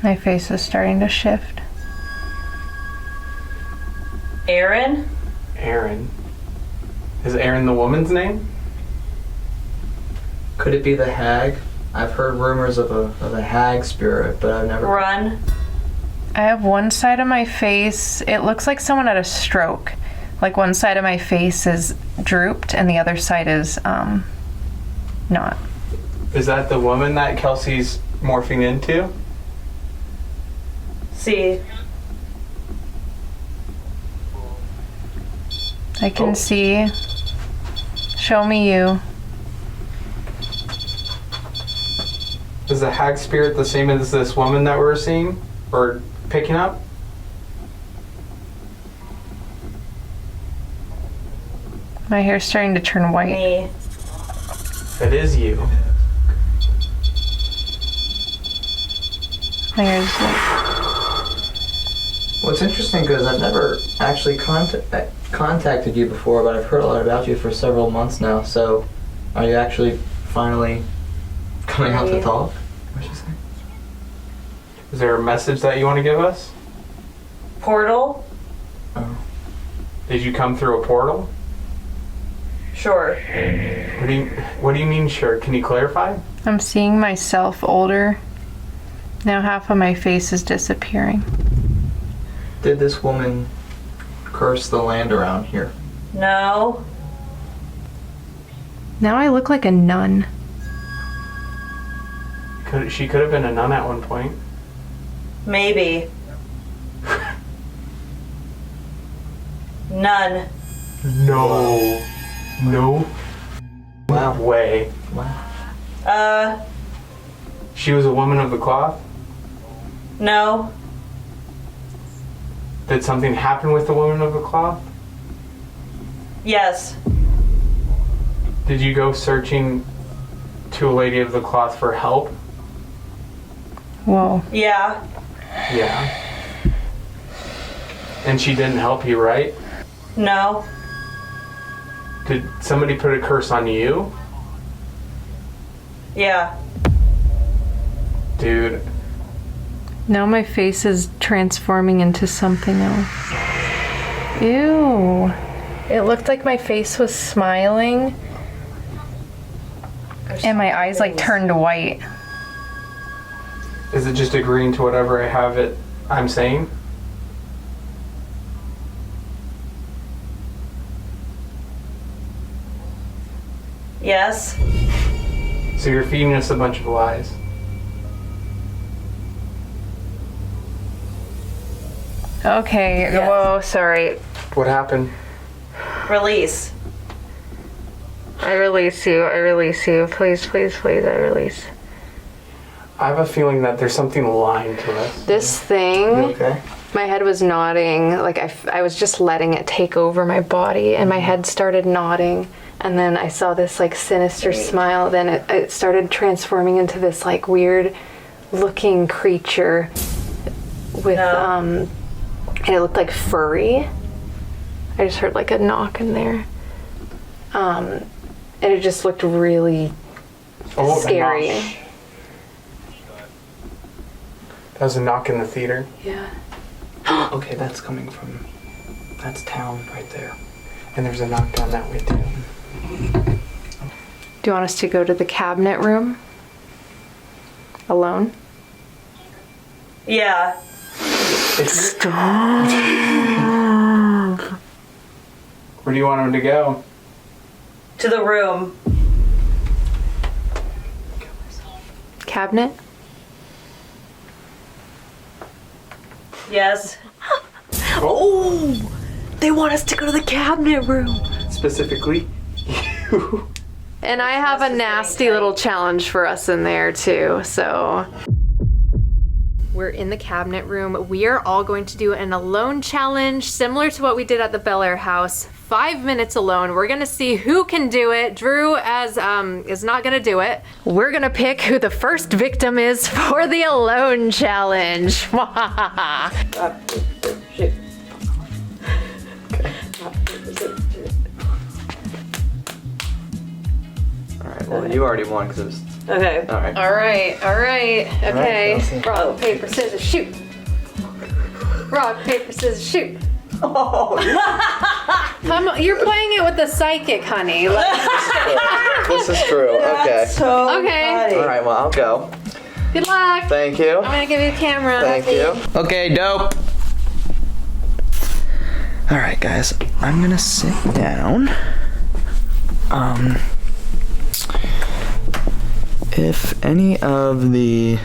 My face is starting to shift. Aaron. Aaron. Is Aaron the woman's name? Could it be the hag? I've heard rumors of a hag spirit, but I've never. Run. I have one side of my face, it looks like someone had a stroke. Like one side of my face is drooped and the other side is not. Is that the woman that Kelsey's morphing into? See. I can see. Show me you. Is the hag spirit the same as this woman that we're seeing? Or picking up? My hair's starting to turn white. Me. It is you. My hair's white. What's interesting because I've never actually contacted you before, but I've heard a lot about you for several months now. So, are you actually finally coming out to talk? What'd you say? Is there a message that you want to give us? Portal. Oh. Did you come through a portal? Sure. What do you mean sure? Can you clarify? I'm seeing myself older. Now half of my face is disappearing. Did this woman curse the land around here? No. Now I look like a nun. She could have been a nun at one point. Maybe. None. No. No. Wow. Way. Wow. She was a woman of the cloth? No. Did something happen with the woman of the cloth? Yes. Did you go searching to a lady of the cloth for help? Whoa. Yeah. Yeah. And she didn't help you, right? No. Did somebody put a curse on you? Yeah. Dude. Now my face is transforming into something else. Ew. It looked like my face was smiling. And my eyes like turned white. Is it just agreeing to whatever I'm saying? Yes. So you're feeding us a bunch of lies. Okay, Yes. whoa, sorry. What happened? Release. I release you, please, please, please, I release. I have a feeling that there's something lying to us. This thing, You okay? my head was nodding, like I was just letting it take over my body, and my head started nodding, and then I saw this like sinister smile, then it started transforming into this like weird looking creature with, and it looked like furry. I just heard like a knock in there. And it just looked really scary. That was a knock in the theater. Yeah. Okay, that's town right there. And there's a knock down that way too. Do you want us to go to the cabinet room? Alone? Yeah. Stop. Where do you want him to go? To the room. Cabinet? Yes. Oh! They want us to go to the cabinet room. Specifically, you. And I have a nasty little challenge for us in there too, so. We're in the cabinet room. We are all going to do an alone challenge, similar to what we did at the Bel Air house. 5 minutes alone. We're gonna see who can do it. Drew is not gonna do it. We're gonna pick who the first victim is for the alone challenge. Alright, well, you already won because it was. Okay. Alright. All right, okay. Kelsey. Rock, paper, scissors, shoot. Rock, paper, scissors, shoot. Oh, Come on, you're playing it with the psychic, honey. this is true. Okay. So Okay. Alright, well, I'll go. Good luck. Thank you. I'm gonna give you the camera. Thank you. Okay, dope. Alright, guys. I'm gonna sit down. If any of the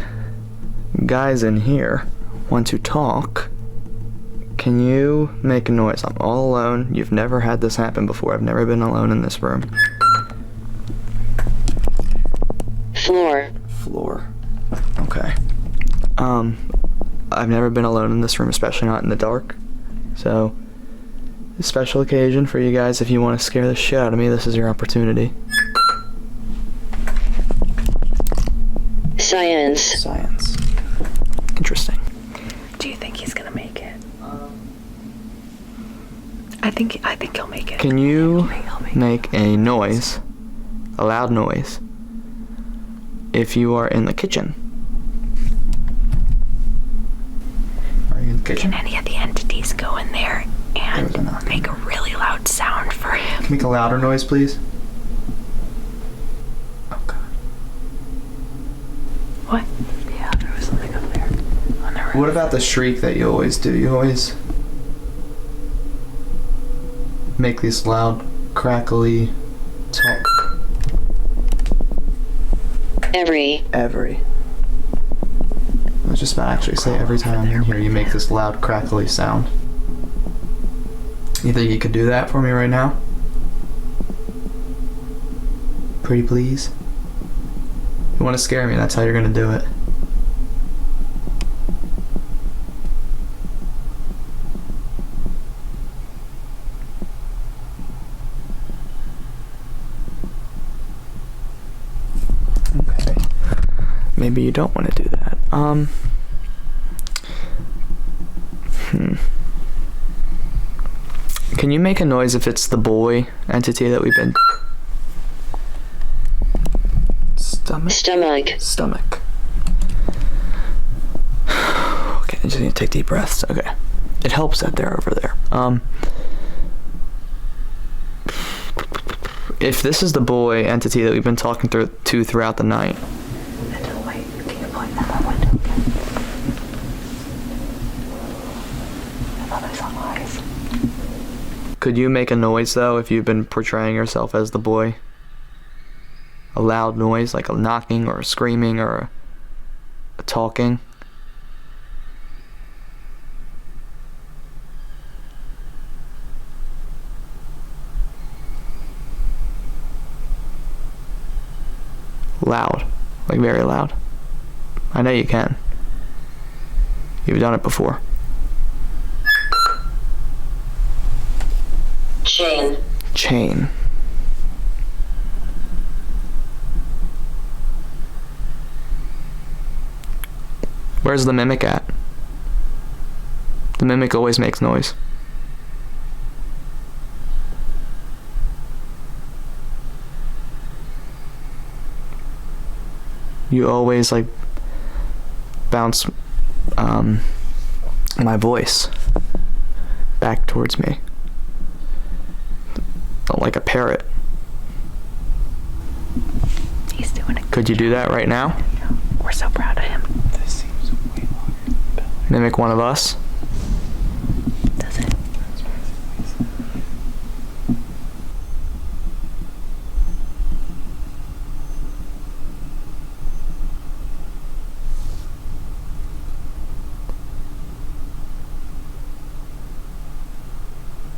guys in here want to talk, can you make a noise? I'm all alone. You've never had this happen before. I've never been alone in this room. Floor. Okay. I've never been alone in this room, especially not in the dark. So, a special occasion for you guys. If you want to scare the shit out of me, this is your opportunity. Science. Interesting. Do you think he's gonna make it? I think he'll make it. Can you make a noise, a loud noise, if you are in the kitchen? Are you in the kitchen? Can any of the entities go in there and make a really loud sound for him? Can you make a louder noise, please? Oh God. What? Yeah, there was something up there on the roof. What about the shriek that you always do? You always make these loud, crackly talk. Every. Every. I was just about to actually say every time I'm in here you make this loud crackly sound. You think you could do that for me right now? Pretty please? You want to scare me, that's how you're gonna do it. Okay. Maybe you don't want to do that. Can you make a noise if it's the boy entity that we've been... Stomach. Okay, I just need to take deep breaths. Okay. It helps that they're over there. If this is the boy entity that we've been talking to throughout the night... Could you make a noise though if you've been portraying yourself as the boy? A loud noise, like a knocking or a screaming or a talking? Loud, like very loud. I know you can. You've done it before. Chain. Where's the mimic at? The mimic always makes noise. You always like bounce my voice back towards me. Like a parrot. He's doing it. Could you do that right now? We're so proud of him. This seems way longer. Mimic one of us. Does it?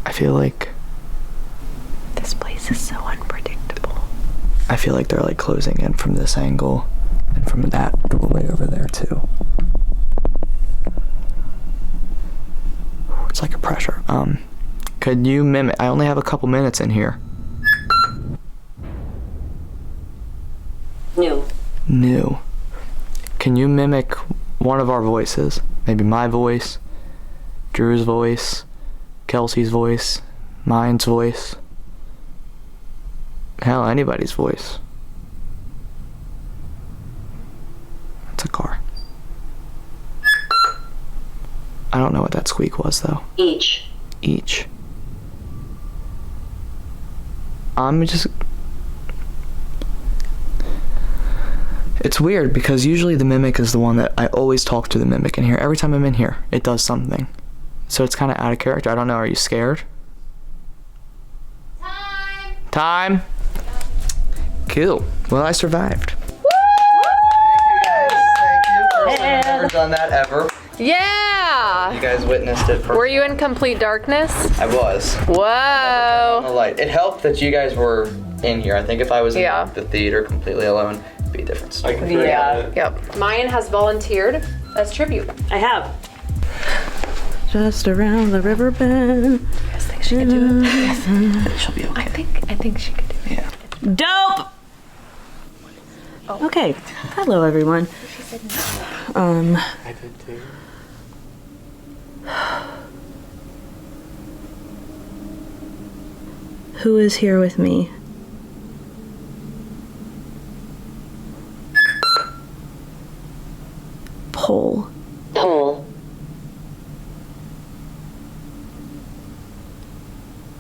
I feel like this place is so unpredictable. I feel like they're like closing in from this angle and from that doorway over there too. It's like a pressure. Could you mimic? I only have a couple minutes in here. New. Can you mimic one of our voices? Maybe my voice, Drew's voice, Kelsey's voice, mine's voice. Hell, anybody's voice. It's a car. I don't know what that squeak was though. Each. I'm just... It's weird because usually the mimic is the one that I always talk to the mimic in here. Every time I'm in here, it does something. So it's kind of out of character. I don't know, are you scared? Time! Cool. Well, I survived. Thank you guys. Thank you. First time I've ever done that ever. Yeah! You guys witnessed it first. Were you in complete darkness? I was. Whoa! The light. It helped that you guys were in here. I think if I was in the theater completely alone, it'd be a different story. Yep. Mayan has volunteered as tribute. I have. Just around the river bend. You guys think she could do it? Yes. She'll be okay. I think she could do it. Yeah. Dope! Oh. Okay. Hello, everyone. I did too. Who is here with me? Poll.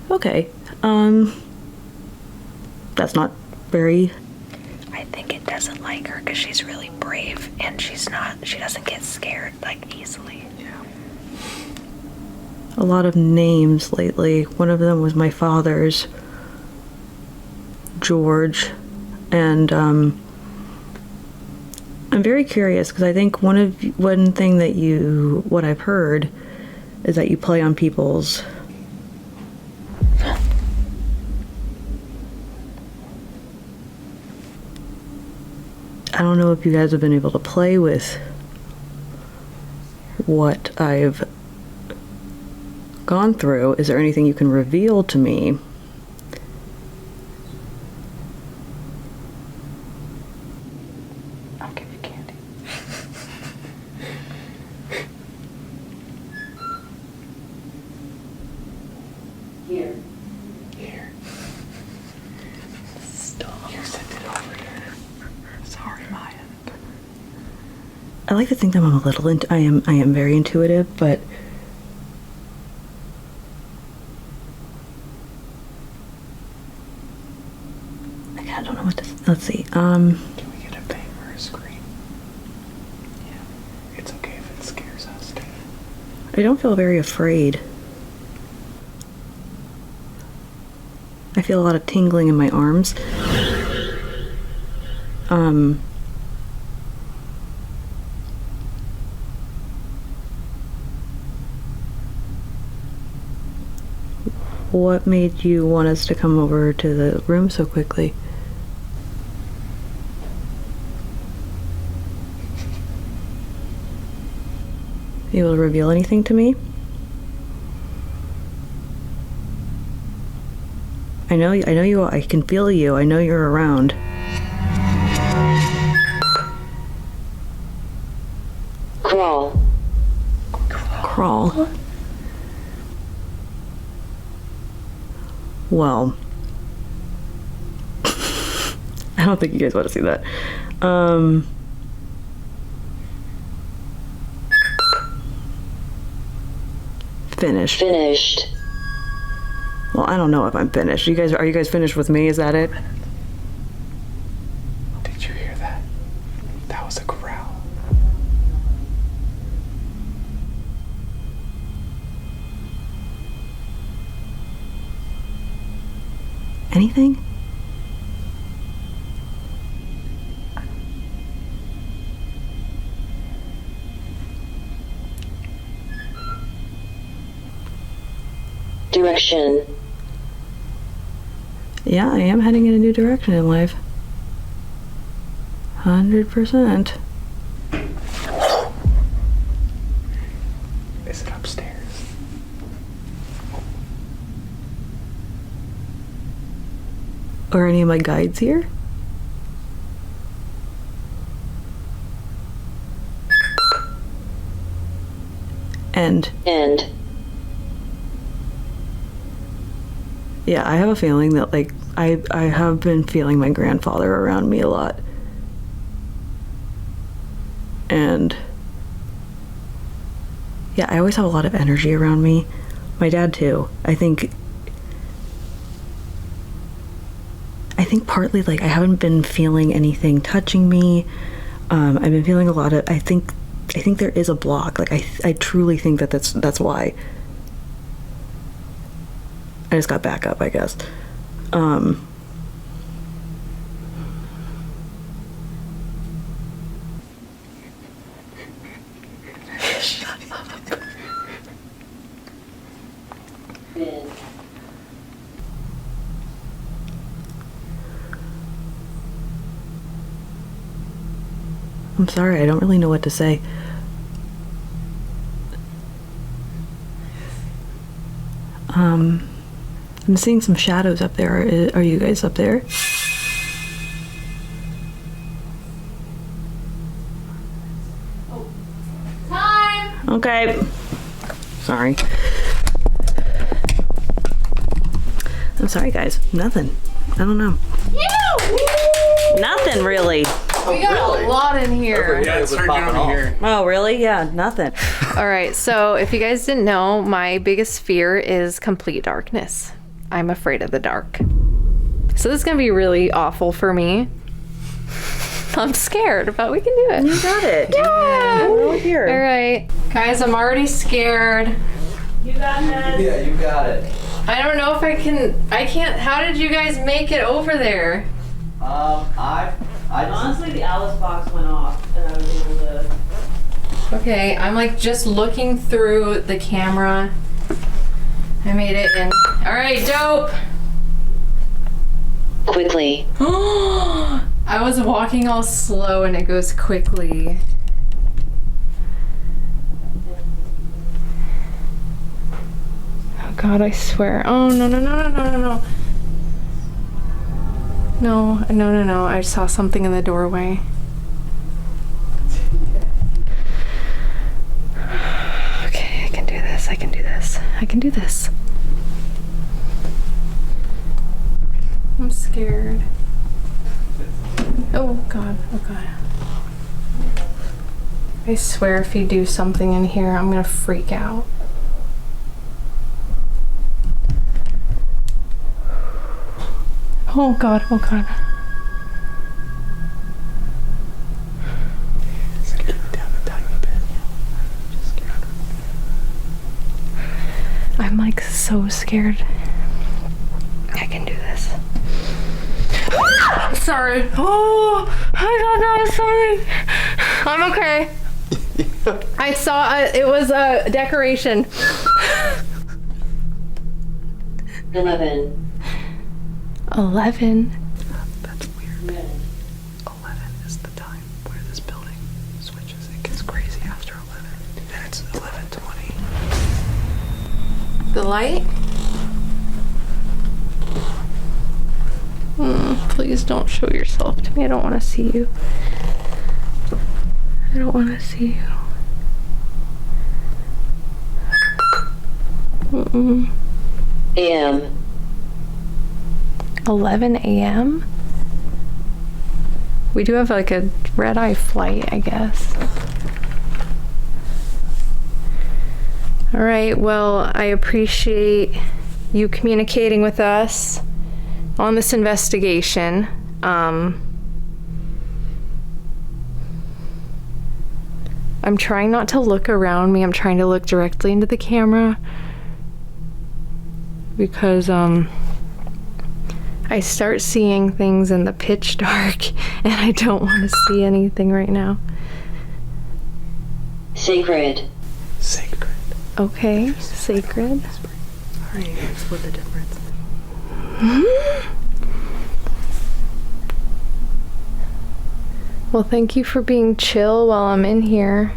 Okay. That's not very... I think it doesn't like her because she's really brave and she doesn't get scared like easily. Yeah. A lot of names lately. One of them was my father's, George, and I'm very curious because I think one thing that what I've heard is that you play on people's I don't know if you guys have been able to play with what I've gone through. Is there anything you can reveal to me? I'll give you candy. Here. Here. Stop. You sent it over here. Sorry, Mayan. I like to think that I'm a little I am very intuitive, but I don't know what to. Let's see. Can we get a bang or a scream? Yeah. It's okay if it scares us, too. I don't feel very afraid. I feel a lot of tingling in my arms. What made you want us to come over to the room so quickly? You able to reveal anything to me? I know you, I can feel you, I know you're around. Crawl. Crawl. Well, I don't think you guys want to see that. Finished. Finished. Well, I don't know if I'm finished. Are you guys finished with me? Is that it? Did you hear that? That was a growl. Anything? Direction. Yeah, I am heading in a new direction in life. 100%. Is it upstairs? Are any of my guides here? End. Yeah, I have a feeling that, like, I have been feeling my grandfather around me a lot. And yeah, I always have a lot of energy around me. My dad too. I think partly, like, I haven't been feeling anything touching me. I've been feeling a lot of, I think there is a block. Like, I truly think that's why. I just got back up, I guess. Shut up. I'm sorry, I don't really know what to say. I'm seeing some shadows up there. Are you guys up there? Time! Okay. Sorry. I'm sorry, guys. Nothing. I don't know. Nothing, really. We got a lot in here. Yeah, it's popping here. Oh, really? Yeah, nothing. All right, so if you guys didn't know, my biggest fear is complete darkness. I'm afraid of the dark. So this is gonna be really awful for me. I'm scared, but we can do it. You got it. Yeah. We're here. All right, guys, I'm already scared. You got it. Yeah, you got it. I don't know if I can't. How did you guys make it over there? Honestly, the Alice box went off, and Okay, I'm like just looking through the camera. I made it in. All right, dope. Quickly. I was walking all slow and it goes quickly. Oh God, I swear. Oh, no. No. I saw something in the doorway. Okay, I can do this. I'm scared. Oh God. I swear if you do something in here, I'm gonna freak out. Oh God. I'm like so scared. I can do this. Sorry. Oh, I thought that was something. I'm okay. I saw it was a decoration. 11. That's weird. 11 is the time where this building switches. It gets crazy after 11. Then it's 11:20. The light? Please don't show yourself to me. I don't want to see you. AM. 11 a.m.? We do have like a red-eye flight, I guess. All right, well, I appreciate you communicating with us on this investigation. I'm trying not to look around me. I'm trying to look directly into the camera because I start seeing things in the pitch dark and I don't want to see anything right now. Sacred. Okay, sacred. Alright, split the difference. Well, thank you for being chill while I'm in here.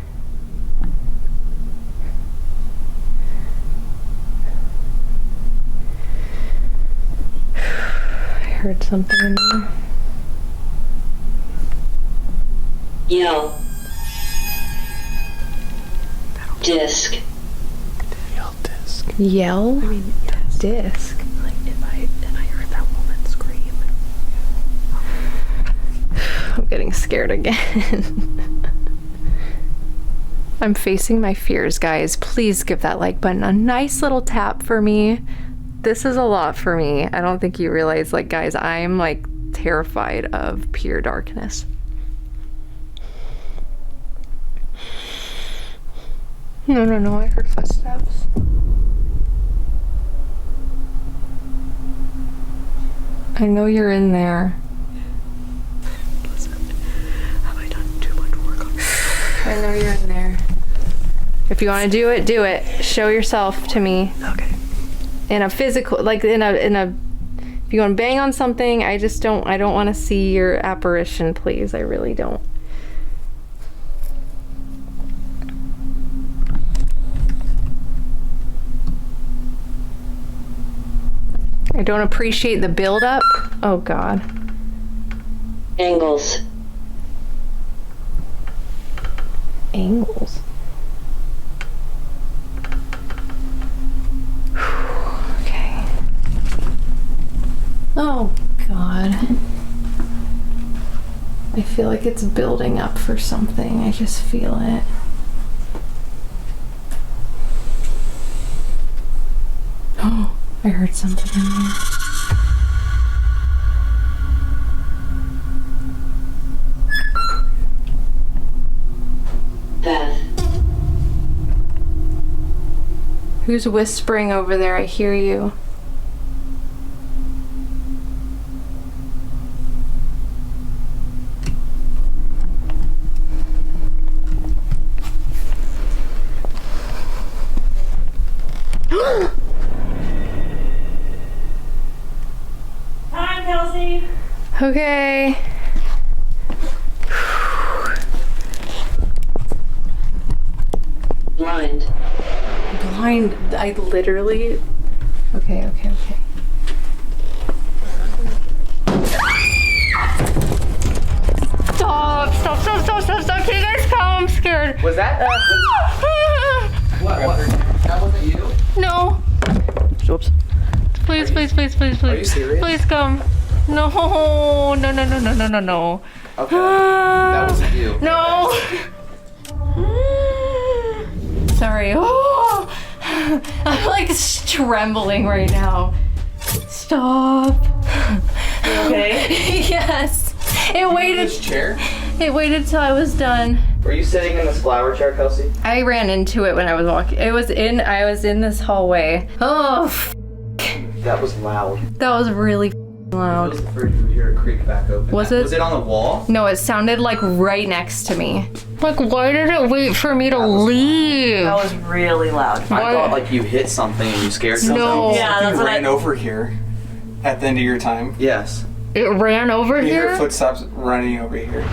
I heard something in there. Yell. Disc. Yell? I mean, Disc. like if I heard that woman scream. I'm getting scared again. I'm facing my fears, guys. Please give that like button a nice little tap for me. This is a lot for me. I don't think you realize, like, guys, I'm like terrified of pure darkness. No, I heard footsteps. I know you're in there. Listen, have I done too much work on this? I know you're in there. If you want to do it, do it. Show yourself to me. Okay. In a physical, like in a, if you want to bang on something, I don't want to see your apparition, please. I really don't. I don't appreciate the build-up. Oh, God. Angles. Angles. Okay. Oh, God. I feel like it's building up for something. I just feel it. Oh, I heard something in there. Path. Who's whispering over there? I hear you. Okay. Blind. Blind. I literally. Okay. Stop. Can you guys come? I'm scared. Was that? What? That wasn't you? No. Whoops. Please. Are you serious? Please come. No. Okay. That wasn't you. No. Sorry. Oh. I'm like trembling right now. Stop. Okay. Yes. It waited. This chair? It waited till I was done. Were you sitting in this flower chair, Kelsey? I ran into it when I was walking. I was in this hallway. Oh, That was loud. that was really It loud. was the first you hear it creak back open. Was it? Was it on the wall? No, it sounded like right next to me. Like, why did it wait for me to leave? That was really loud. I thought like you hit something and you scared something. No. Yeah, that's what I. over here at the end of your time. Yes. It ran over You hear here? footsteps running over here.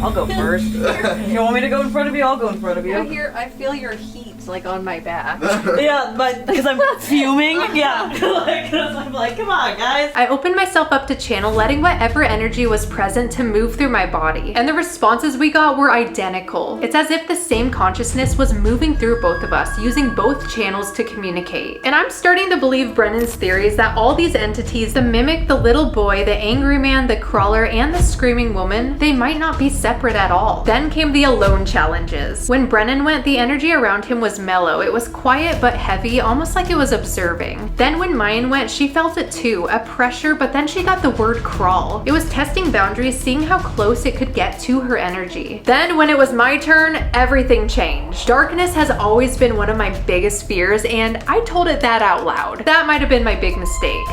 I'll go first. If you want me to go in front of you, I'll go in front of you. I feel your heat like on my back. Yeah, but because I'm fuming. Yeah, because I'm like, come on, guys. I opened myself up to channel, letting whatever energy was present to move through my body. And the responses we got were identical. It's as if the same consciousness was moving through both of us, using both channels to communicate. And I'm starting to believe Brennan's theories that all these entities, the mimic, the little boy, the angry man, the crawler, and the screaming woman, they might not be separate at all. Then came the alone challenges. When Brennan went, the energy around him was mellow. It was quiet but heavy, almost like it was observing. Then when Mayan went, she felt it too, a pressure, but then she got the word crawl. It was testing boundaries, seeing how close it could get to her energy. Then when it was my turn, everything changed. Darkness has always been one of my biggest fears, and I told it that out loud. That might have been my big mistake.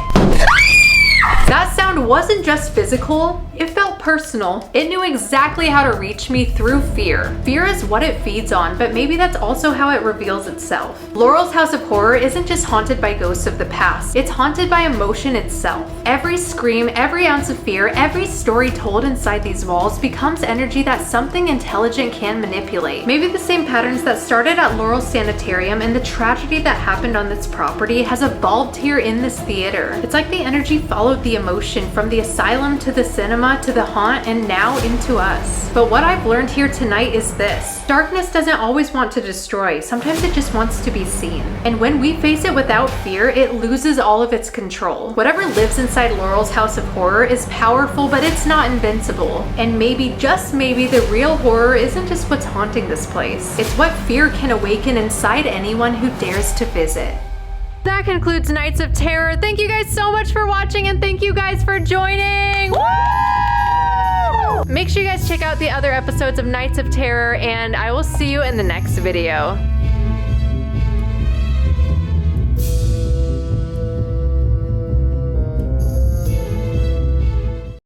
That sound wasn't just physical, it felt personal. It knew exactly how to reach me through fear. Fear is what it feeds on, but maybe that's also how it reveals itself. Laurel's House of Horror isn't just haunted by ghosts of the past, it's haunted by emotion itself. Every scream, every ounce of fear, every story told inside these walls becomes energy that something intelligent can manipulate. Maybe the same patterns that started at Laurel's Sanitarium and the tragedy that happened on this property has evolved here in this theater. It's like the energy followed the emotion from the asylum to the cinema to the haunt and now into us. But what I've learned here tonight is this: darkness doesn't always want to destroy, sometimes it just wants to be seen. And when we face it without fear, it loses all of its control. Whatever lives inside Laurel's House of Horror is powerful, but it's not invincible. And maybe, just maybe, the real horror isn't just what's haunting this place. It's what fear can awaken inside anyone who dares to visit. That concludes Nights of Terror. Thank you guys so much for watching, and thank you guys for joining. Woo! Make sure you guys check out the other episodes of Nights of Terror, and I will see you in the next video.